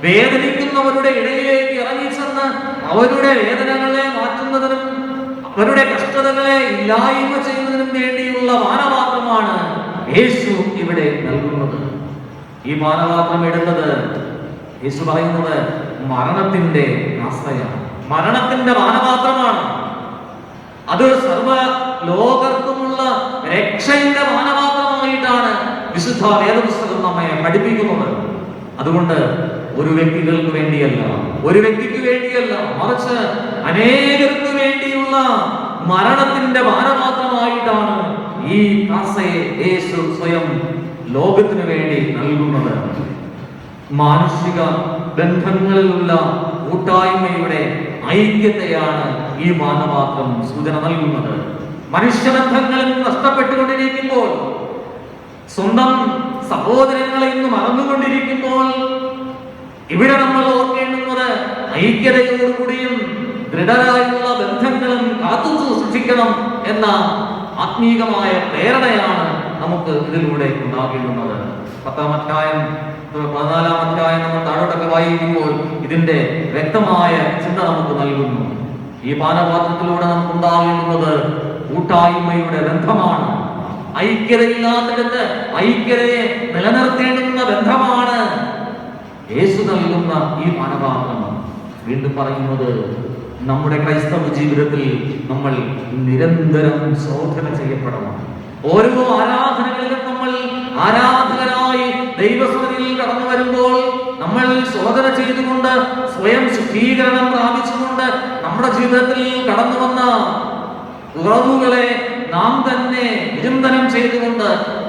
വേദനിക്കുന്നവരുടെ ഇടയിലേക്ക് ഇറങ്ങിച്ചെന്ന് അവരുടെ വേദനകളെ മാറ്റുന്നതിനും അവരുടെ കഷ്ടതകളെ ഇല്ലായ്മ ചെയ്യുന്നതിനും വേണ്ടിയുള്ള പാനപാത്രമാണ് യേശു ഇവിടെ നൽകുന്നത്. ഈ പാനപാത്രം എടുത്തത് യേശു പറയുന്നത് മരണത്തിന്റെ ആശ്രയമാണ്, മരണത്തിന്റെ പാനപാത്രമാണ്. അത് സർവ ലോകർക്കുമുള്ള രക്ഷയുടെ പാനപാത്രമായിട്ടാണ് വിശുദ്ധ വേദപുസ്തകം നമ്മെ പഠിപ്പിക്കുന്നത്. അതുകൊണ്ട് ഒരു വ്യക്തികൾക്ക് വേണ്ടിയല്ല, ഒരു വ്യക്തിക്ക് വേണ്ടിയല്ല, മറിച്ച് അനേകർക്ക് വേണ്ടിയുള്ള മരണത്തിന്റെ പാനപാത്രമായിട്ടാണ് ഈ കാസയെ യേശു സ്വയം ലോകത്തിന് വേണ്ടി നൽകുന്നത്. മാനുഷിക ബന്ധങ്ങളിലുള്ള കൂട്ടായ്മയുടെ ഐക്യത്തെയാണ് ഈ പാനപാത്രം സൂചന നൽകുന്നത്. മനുഷ്യബന്ധങ്ങളിൽ നഷ്ടപ്പെട്ടുകൊണ്ടിരിക്കുമ്പോൾ, സ്വന്തം സഹോദരങ്ങളെ ഇന്ന് മറന്നുകൊണ്ടിരിക്കുമ്പോൾ ഇവിടെ നമ്മൾ ഓർക്കേണ്ടുന്നത് ഐക്യതയോടുകൂടിയും ദൃഢരായുള്ള ബന്ധങ്ങളും കാത്തു സൂക്ഷിക്കണം എന്ന ആത്മീകമായ പ്രേരണയാണ് നമുക്ക് ഇതിലൂടെ ഉണ്ടാകേണ്ടുന്നത്. 10-ാം അധ്യായം 14-ാം അധ്യായം നമ്മൾ താഴോട്ടൊക്കെ വായിക്കുമ്പോൾ ഇതിന്റെ വ്യക്തമായ ചിന്ത നമുക്ക് നൽകുന്നു. ഈ പാനപാത്രത്തിലൂടെ നമുക്ക് ഉണ്ടാകേണ്ടുന്നത് കൂട്ടായ്മയുടെ ബന്ധമാണ്. ഐക്യതയില്ലാത്തിടത്ത് ഐക്യതയെ നിലനിർത്തേണ്ടുന്ന ബന്ധമാണ് യേശു നൽകുന്ന ഈ പാനപാത്രം. വീണ്ടും പറയുന്നത് നമ്മുടെ ക്രൈസ്തവ ജീവിതത്തിൽ നമ്മൾ നിരന്തരം ശോധന ചെയ്യപ്പെടണം. ഓരോ ആരാധനകളിലും നമ്മൾ ആരാധകരായി ദൈവസന്നിധിയിൽ കടന്നു വരുമ്പോൾ നമ്മൾ ശോധന ചെയ്തുകൊണ്ട് സ്വയം ശുദ്ധീകരണം പ്രാപിച്ചുകൊണ്ട് നമ്മുടെ ജീവിതത്തിൽ കടന്നു വന്ന കുറവുകളെ നാം തന്നെ വിചിന്തനം ചെയ്തുകൊണ്ട്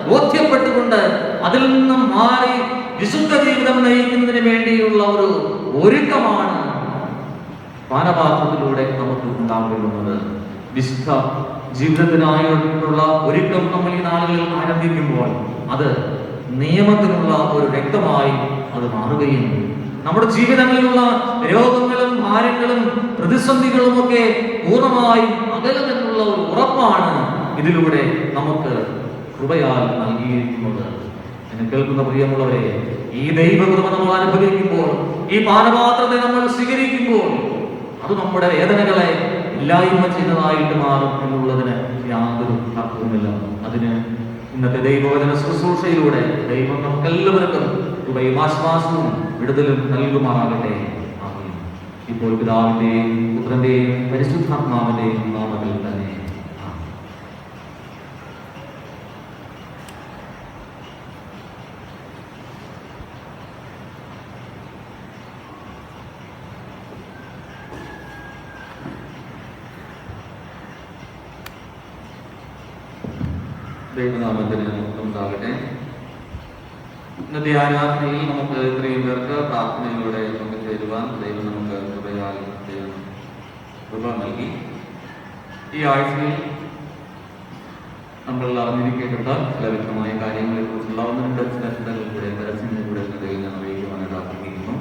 ബോധ്യപ്പെട്ടുകൊണ്ട് അതിൽ നിന്നും മാറി വിശുദ്ധ ജീവിതം നയിക്കുന്നതിന് വേണ്ടിയുള്ള ഒരു ഒരുക്കമാണ് പാനപാത്രത്തിലൂടെ നമുക്ക് ഉണ്ടാകുന്നത്. വിശുദ്ധ ജീവിതത്തിനായിട്ടുള്ള ഒരുക്കം നമ്മൾ ഈ നാളുകളിൽ ആരംഭിക്കുമ്പോൾ അത് നിയമത്തിനുള്ള ഒരു രക്തമായി അത് മാറുകയും നമ്മുടെ ജീവിതങ്ങളിലുള്ള രോഗങ്ങളും ഭാരങ്ങളും പ്രതിസന്ധികളും ഒക്കെ പൂർണ്ണമായും അകലുമെന്നുള്ള ഒരു ഉറപ്പാണ് ഇതിലൂടെ നമുക്ക് കൃപയാൽ നൽകിയിരിക്കുന്നത്. എന്നെ കേൾക്കുന്ന പ്രിയമുള്ളവരെ, ഈ ദൈവകൃപ നമ്മൾ അനുഭവിക്കുമ്പോൾ, ഈ പാനപാത്രത്തെ നമ്മൾ സ്വീകരിക്കുമ്പോൾ അത് നമ്മുടെ വേദനകളെ ഇല്ലായ്മ ചെയ്യുന്നതായിട്ട് മാറും എന്നുള്ളതിന് യാതൊരു തർക്കവുമില്ല. അതിന് ഇന്നത്തെ ദൈവവചന ശുശ്രൂഷയിലൂടെ ദൈവം നമുക്കെല്ലാവർക്കും കൃപയും ആശ്വാസവും വിടുതലും നൽകുമാറാകട്ടെ. ആമേൻ. ഇപ്പോൾ പിതാവിന്റെയും പുത്രന്റെയും പരിശുദ്ധാത്മാവിന്റെയും നാമത്തിൽ തന്നെ. ദൈവനാമത്തിന് ഉണ്ടാകട്ടെ. ഇന്നത്തെ ആരാധനയിൽ നമുക്ക് ഇത്രയും പേർക്ക് പ്രാർത്ഥനയിലൂടെ പങ്കുചേരുവാൻ ദൈവം നമുക്ക് കൃപ നൽകി. ഈ ആഴ്ചയിൽ നമ്മൾ അറിഞ്ഞിരിക്കേണ്ട ചില വ്യക്തമായ കാര്യങ്ങളെ കുറിച്ചുള്ള ഒന്ന് രണ്ട് ചിന്തകളിലൂടെ പരസ്യങ്ങളിലൂടെ ഞാൻ അറിയിക്കുവാനായിട്ട് ആഗ്രഹിക്കുന്നു.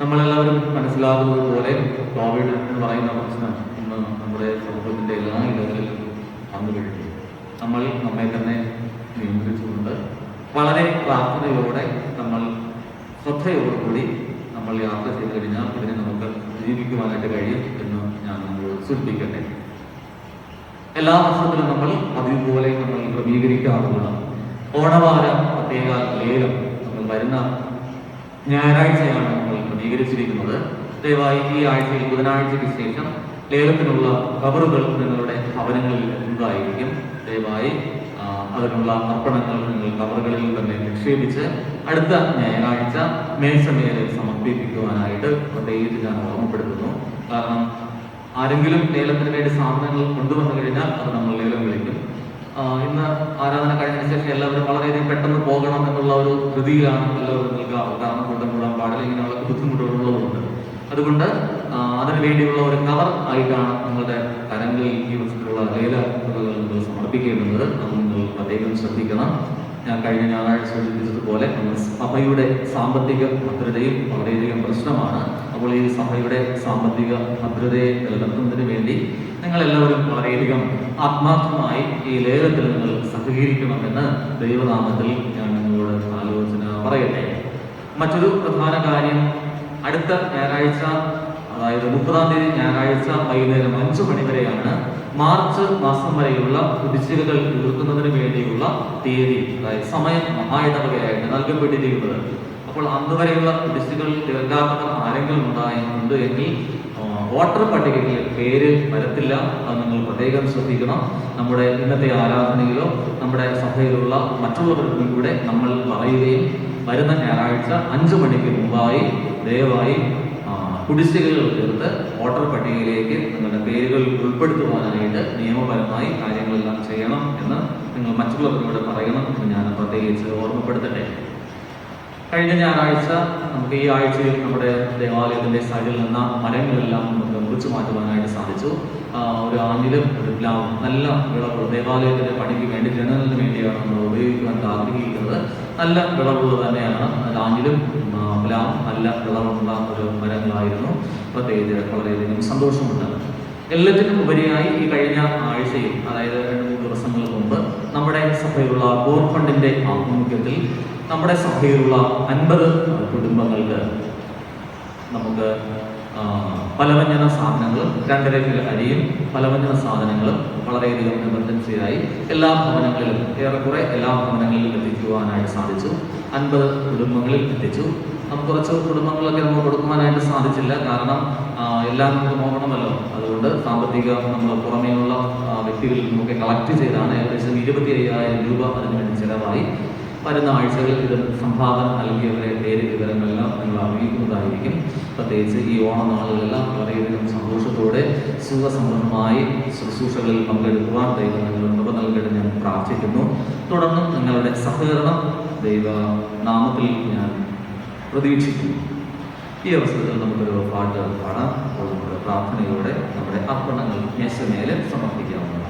നമ്മളെല്ലാവരും മനസ്സിലാകുന്നത് പോലെ കോവിഡ് എന്ന് പറയുന്ന പ്രശ്നം ഇന്ന് നമ്മുടെ സമൂഹത്തിന്റെ എല്ലാ ഇടങ്ങളിലും വന്നു കഴിഞ്ഞു. നമ്മൾ നമ്മെ തന്നെ നിയന്ത്രിച്ചുകൊണ്ട് വളരെ പ്രാർത്ഥനയോടെ നമ്മൾ ശ്രദ്ധയോടുകൂടി നമ്മൾ യാത്ര ചെയ്ത് കഴിഞ്ഞാൽ ഇതിനെ നമുക്ക് ജീവിക്കുവാനായിട്ട് കഴിയും എന്ന് ഞാൻ നമ്മളോട് സൂചിപ്പിക്കട്ടെ. എല്ലാ വർഷത്തിലും നമ്മൾ അതുപോലെ നമ്മൾ ക്രമീകരിക്കാറുള്ള ഓണവാര പ്രത്യേക ലേലം നമ്മൾ വരുന്ന ഞായറാഴ്ചയാണ് നമ്മൾ ക്രമീകരിച്ചിരിക്കുന്നത്. ദയവായി ഈ ആഴ്ചയിൽ ബുധനാഴ്ചയ്ക്ക് ശേഷം ലേലത്തിനുള്ള കവറുകൾ നിങ്ങളുടെ ഭവനങ്ങളിൽ ഉണ്ടായിരിക്കും. ദയവായി അതിനുള്ള അർപ്പണങ്ങൾ നിങ്ങൾ കവറുകളിൽ തന്നെ നിക്ഷേപിച്ച് അടുത്ത ഞായറാഴ്ച മേശമേലെ സമർപ്പിക്കുവാനായിട്ട് പ്രത്യേകിച്ച് ഞാൻ ഓർമ്മപ്പെടുത്തുന്നു. കാരണം ആരെങ്കിലും ലേലത്തിന് വേണ്ടി സാധനങ്ങൾ കൊണ്ടുവന്നു കഴിഞ്ഞാൽ അത് നമ്മൾ ലേലം വിളിക്കും. ഇന്ന് ആരാധന കഴിഞ്ഞതിന് ശേഷം എല്ലാവരും വളരെയധികം പെട്ടെന്ന് പോകണം എന്നുള്ള ഒരു ധൃതിയിലാണ് എല്ലാവരും നിൽക്കാറ്. കാരണം കൂട്ടം കൂടാൻ പാടില്ല, ഇങ്ങനെയുള്ള ബുദ്ധിമുട്ടുകളുള്ളതുകൊണ്ട്. അതുകൊണ്ട് അതിനു വേണ്ടിയുള്ള ഒരു കവർ ആയിട്ടാണ് നിങ്ങളുടെ കരങ്ങളിൽ ഈ വർഷത്തിലുള്ള ലേല തുകകൾ നിങ്ങൾ സമർപ്പിക്കേണ്ടുന്നത്. അത് നിങ്ങൾ പ്രത്യേകം ശ്രദ്ധിക്കണം. ഞാൻ കഴിഞ്ഞ ഞായറാഴ്ച സൂചിപ്പിച്ചതുപോലെ സഭയുടെ സാമ്പത്തിക ഭദ്രതയും വളരെയധികം പ്രശ്നമാണ്. അപ്പോൾ ഈ സഭയുടെ സാമ്പത്തിക ഭദ്രതയെ നിലനിർത്തുന്നതിന് വേണ്ടി നിങ്ങളെല്ലാവരും വളരെയധികം ആത്മാർത്ഥമായി ഈ ലേലത്തിൽ നിങ്ങൾ സഹകരിക്കണമെന്ന് ദൈവനാമത്തിൽ ഞാൻ നിങ്ങളോട് ആലോചന പറയട്ടെ. മറ്റൊരു പ്രധാന കാര്യം, അടുത്ത ഞായറാഴ്ച, അതായത് 30-ാം തീയതി ഞായറാഴ്ച വൈകുന്നേരം 5 മണി വരെയാണ് മാർച്ച് മാസം വരെയുള്ള കുടിശ്ശികകൾ തീർക്കുന്നതിന് വേണ്ടിയുള്ള തീയതി, അതായത് സമയം മഹായിടവകയായിട്ട് നൽകപ്പെട്ടിരിക്കുന്നത്. അപ്പോൾ അതുവരെയുള്ള കുടിശ്ശികൾ തീർക്കാത്തവർ ആരെങ്കിലും ഉണ്ടായിട്ടുണ്ട് എങ്കിൽ വോട്ടർ പട്ടികയിൽ പേര് വരത്തില്ല. അത് നിങ്ങൾ പ്രത്യേകം ശ്രദ്ധിക്കണം. നമ്മുടെ ഇന്നത്തെ ആരാധനയിലോ നമ്മുടെ സഭയിലുള്ള മറ്റുള്ളവർക്കും കൂടെ നമ്മൾ പറയുകയും വരുന്ന ഞായറാഴ്ച 5 മണിക്ക് മുമ്പായി ദയവായി കുടിശ്ശികകൾ തീർത്ത് വോട്ടർ പട്ടികയിലേക്ക് നിങ്ങളുടെ പേരുകൾ ഉൾപ്പെടുത്തുവാനായിട്ട് നിയമപരമായി കാര്യങ്ങളെല്ലാം ചെയ്യണം എന്ന് നിങ്ങൾ മറ്റുള്ളവരോട് പറയണം എന്ന് ഞാൻ പ്രത്യേകിച്ച് ഓർമ്മപ്പെടുത്തട്ടെ. കഴിഞ്ഞ ഞായറാഴ്ച നമുക്ക് ഈ ആഴ്ചയിൽ നമ്മുടെ ദേവാലയത്തിന്റെ സൈഡിൽ നിന്ന മരങ്ങളെല്ലാം നമുക്ക് മുറിച്ചു മാറ്റുവാനായിട്ട് സാധിച്ചു. ഒരു ആഞ്ഞിലും ഒരു പ്ലാവും നല്ല വിളവുള്ള ദേവാലയത്തിന്റെ പണിക്ക് വേണ്ടി ജനലിന് വേണ്ടിയാണ് നമ്മൾ ഉപയോഗിക്കുവാൻ ആഗ്രഹിക്കുന്നത്. നല്ല വിളവുള്ളത് തന്നെയാണ്. ആഞ്ഞിലും പ്ലാവും നല്ല വിളവുള്ള ഒരു മരങ്ങളായിരുന്നു. പ്രത്യേകിച്ച് വളരെയധികം സന്തോഷമുണ്ട്. എല്ലാത്തിനും ഉപരിയായി ഈ കഴിഞ്ഞ ആഴ്ചയിൽ, അതായത് 2-3 ദിവസങ്ങൾക്ക് മുമ്പ് നമ്മുടെ സഭയിലുള്ള കോർ ഫണ്ടിന്റെ ആഭിമുഖ്യത്തിൽ നമ്മുടെ സഭയിലുള്ള 50 കുടുംബങ്ങൾക്ക് നമുക്ക് പലവ്യഞ്ജന സാധനങ്ങളും 2.5 കിലോ അരിയും പലവ്യഞ്ജന സാധനങ്ങളും വളരെയധികം എമർജൻസിയായി എല്ലാ ഭവനങ്ങളിലും, ഏറെക്കുറെ എല്ലാ ഭവനങ്ങളിലും എത്തിക്കുവാനായിട്ട് സാധിച്ചു. 50 കുടുംബങ്ങളിൽ എത്തിച്ചു. നമുക്ക് കുറച്ച് കുടുംബങ്ങളൊക്കെ നമുക്ക് കൊടുക്കുവാനായിട്ട് സാധിച്ചില്ല. കാരണം എല്ലാം നമുക്ക് നോക്കണമല്ലോ. അതുകൊണ്ട് സാമ്പത്തിക നമ്മൾ പുറമേയുള്ള വ്യക്തികളിൽ നിന്നൊക്കെ കളക്ട് ചെയ്താണ് ഏകദേശം 25,000 രൂപ അതിനുവേണ്ടി ചിലവായി. വരുന്ന ആഴ്ചകളിൽ ഇത് സംഭാവന നൽകിയവരെ പേര് വിവരങ്ങളെല്ലാം നിങ്ങൾ അറിയിക്കുന്നതായിരിക്കും. പ്രത്യേകിച്ച് ഈ ഓണനാളുകളെല്ലാം വളരെയധികം സന്തോഷത്തോടെ സുഖസമൃദ്ധമായി ശുശ്രൂഷകളിൽ പങ്കെടുക്കുവാൻ ദൈവം നിങ്ങൾ കൃപ നൽകട്ടെ ഞാൻ പ്രാർത്ഥിക്കുന്നു. തുടർന്നും നിങ്ങളുടെ സഹകരണം ദൈവ നാമത്തിൽ ഞാൻ പ്രതീക്ഷിക്കുന്നു. ഈ അവസരത്തിൽ നമുക്കൊരു പാട്ട് പാടാം. അപ്പോൾ നമ്മുടെ പ്രാർത്ഥനയോടെ നമ്മുടെ അർപ്പണങ്ങൾ മേശമേലെ സമർപ്പിക്കാവുന്നതാണ്.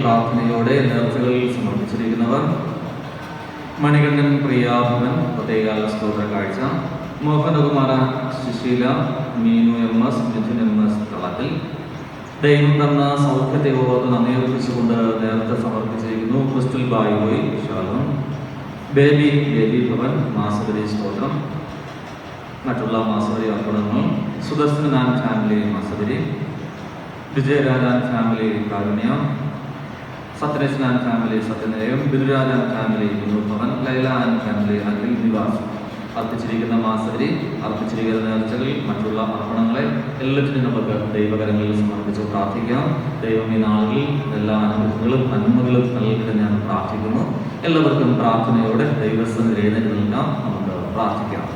പ്രാർത്ഥനയോടെ നേർച്ചകളിൽ സമർപ്പിച്ചിരിക്കുന്നവർ മണികണ്ഠൻ പ്രിയാഭവൻ പ്രത്യേകാല സ്തോത്ര കാഴ്ച, മോഹനകുമാര സുശീല, മീനു MS, മിഥുൻ MS തളത്തിൽ. ദൈവം തന്ന സൗഖ്യത്തെ ഓർത്ത് നന്ദി അർപ്പിച്ചുകൊണ്ട് നേരത്തെ സമർപ്പിച്ചിരിക്കുന്നു. ക്രിസ്റ്റൽ ബായിബോയ് ശാലം, ബേബി ഭവൻ മാസവരി സ്തോത്രം, മറ്റുള്ള മാസവരി അർപ്പണങ്ങൾ, സുദർശൻ ആൻഡ് ഫാമിലി മാസവരി, Vijayarajan family Karunya, Sathyareshan and family Sathyanilayam, Bidhuraj and family Bhavan, Laila and family Akhil Nivas. അർപ്പിച്ചിരിക്കുന്ന മാസവരി, അർപ്പിച്ചിരിക്കുന്ന നേർച്ചകൾ, മറ്റുള്ള അർപ്പണങ്ങളെ എല്ലാറ്റിനും നമുക്ക് ദൈവകരങ്ങളിൽ സമർപ്പിച്ച് പ്രാർത്ഥിക്കാം. ദൈവം ഈ നാളുകളിൽ എല്ലാ അനുഭവങ്ങളും നന്മകളും നൽകി ഞാൻ പ്രാർത്ഥിക്കുന്നു. എല്ലാവർക്കും പ്രാർത്ഥനയോടെ ദൈവസ്ഥനിൽ എഴുന്നേറ്റ് നിൽക്കാം. നമുക്ക് പ്രാർത്ഥിക്കാം.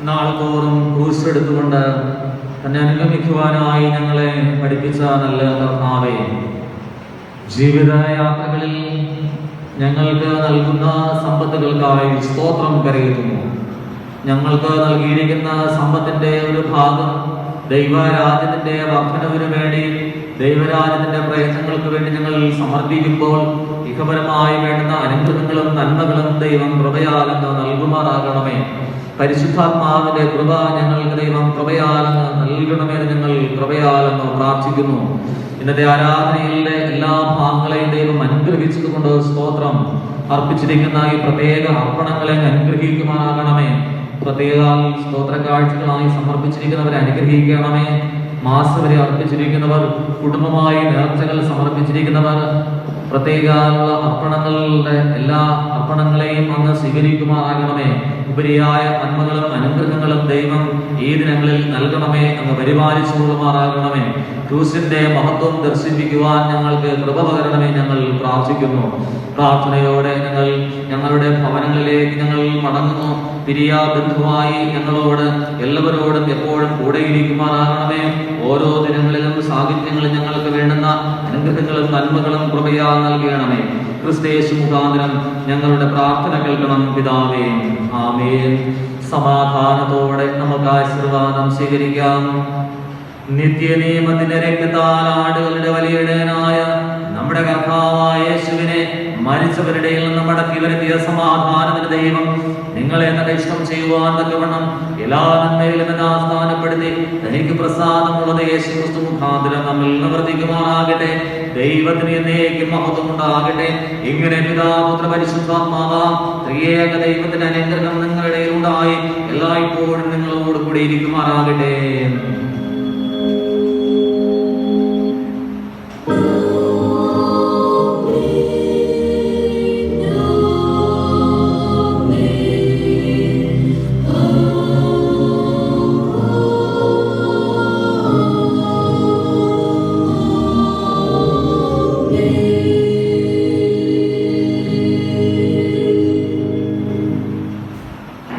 നാൾതോറും ക്രൂശെടുത്തുകൊണ്ട് തന്നെ അനുഗമിക്കുവാനായി ഞങ്ങളെ പഠിപ്പിച്ച നല്ല കർത്താവേ, ജീവിതയാത്രകളിൽ ഞങ്ങൾക്ക് നൽകുന്ന സമ്പത്തുകൾക്കായി സ്തോത്രം കരയുന്നു. ഞങ്ങൾക്ക് നൽകിയിരിക്കുന്ന സമ്പത്തിന്റെ ഒരു ഭാഗം ദൈവരാജ്യത്തിന്റെ വർദ്ധനവിന് വേണ്ടി, ദൈവരാജ്യത്തിന്റെ പ്രയത്നങ്ങൾക്ക് വേണ്ടി ഞങ്ങൾ സമർപ്പിക്കുമ്പോൾ ഇഹപരമായി വേണ്ടുന്ന അനുഗ്രഹങ്ങളും നന്മകളും ദൈവം കൃപയാലെന്ന് നൽകുമാറാകണമേ. പരിശുദ്ധാത്മാവിന്റെ കൃപ ഞങ്ങൾക്ക് ദൈവം കൃപയാലെന്ന് നൽകണമെന്ന് ഞങ്ങൾ കൃപയാലെന്ന് പ്രാർത്ഥിക്കുന്നു. ഇന്നത്തെ ആരാധനയിലെ എല്ലാ ഭാഗങ്ങളെയും ദൈവം അനുഗ്രഹിച്ചതുകൊണ്ട് സ്തോത്രം. അർപ്പിച്ചിരിക്കുന്ന ഈ പ്രത്യേക അർപ്പണങ്ങളെ അനുഗ്രഹിക്കുമാറാകണമേ. പ്രത്യേക സ്തോത്ര കാഴ്ചകളായി സമർപ്പിച്ചിരിക്കുന്നവരെ അനുഗ്രഹിക്കണമേ. മാസം വരെ അർപ്പിച്ചിരിക്കുന്നവർ, കുടുംബമായി നേർച്ചകൾ സമർപ്പിച്ചിരിക്കുന്നവർ, പ്രത്യേക അർപ്പണങ്ങളുടെ എല്ലാ അർപ്പണങ്ങളെയും അങ്ങ് സ്വീകരിക്കുമാറാകണമേ. ഉപരിയായ നന്മകളും അനുഗ്രഹങ്ങളും ദൈവം ഈ ദിനങ്ങളിൽ നൽകണമേ. അങ്ങ് പരിപാലിച്ചുകൊള്ളുമാറാകണമേ. ക്രൂസിന്റെ മഹത്വം ദർശിപ്പിക്കുവാൻ ഞങ്ങൾക്ക് കൃപ പകരണമേ ഞങ്ങൾ പ്രാർത്ഥിക്കുന്നു. പ്രാർത്ഥനയോടെ ഞങ്ങളുടെ ഭവനങ്ങളിലേക്ക് ഞങ്ങൾ മടങ്ങുന്നു. പിരിയാ ബന്ധുവായി ഞങ്ങളോട് എല്ലാവരോടും എപ്പോഴും കൂടെയിരിക്കുമാറാകണമേ. ഓരോ ദിനങ്ങളിലും സാഹിത്യങ്ങളും ഞങ്ങൾക്ക് വേണ്ടുന്ന അനുഗ്രഹങ്ങളും നന്മകളും കൃപയാ നൽകണമേ. ക്രിസ്തയേശു മുഖാന്തരം ഞങ്ങളുടെ പ്രാർത്ഥന കേൾക്കണം പിതാവേ. ആമേൻ. സമാധാനത്തോടെ നമുക്ക് ആശീർവാദം സ്വീകരിക്കാം. നിത്യനിയമത്തിന്റെ രക്തത്താൽ ആടുകളുടെ വലിയടയനായ നമ്മുടെ കർത്താവായ യേശുവിനെ മരിച്ചവരുടെ നിന്ന് മടക്കി വരുത്തിയ സമാധാനത്തിന്റെ ദൈവം നിങ്ങളെ തന്നെ ഇഷ്ടം ചെയ്യുവാൻ തക്കവണ്ണം എല്ലാ നന്മയിലും എന്നെ സ്ഥാനപ്പെടുത്തി തനിക്ക് പ്രസാദമുള്ളത് യേശു ക്രിസ്തു മുഖാന്തരം നമ്മിൽ നിവർത്തിക്കുമാറാകട്ടെ. ദൈവത്തിന് എന്നേക്കും മഹത്വം ഉണ്ടാകട്ടെ. ഇങ്ങനെ പിതാപുത്ര പരിശുദ്ധാത്മാവാം ത്രിയേക ദൈവത്തിന്റെ അനുഗ്രഹം നിങ്ങളുടെ ഉണ്ടായി എല്ലായ്പ്പോഴും നിങ്ങളോട് കൂടി ഇരിക്കുമാറാകട്ടെ.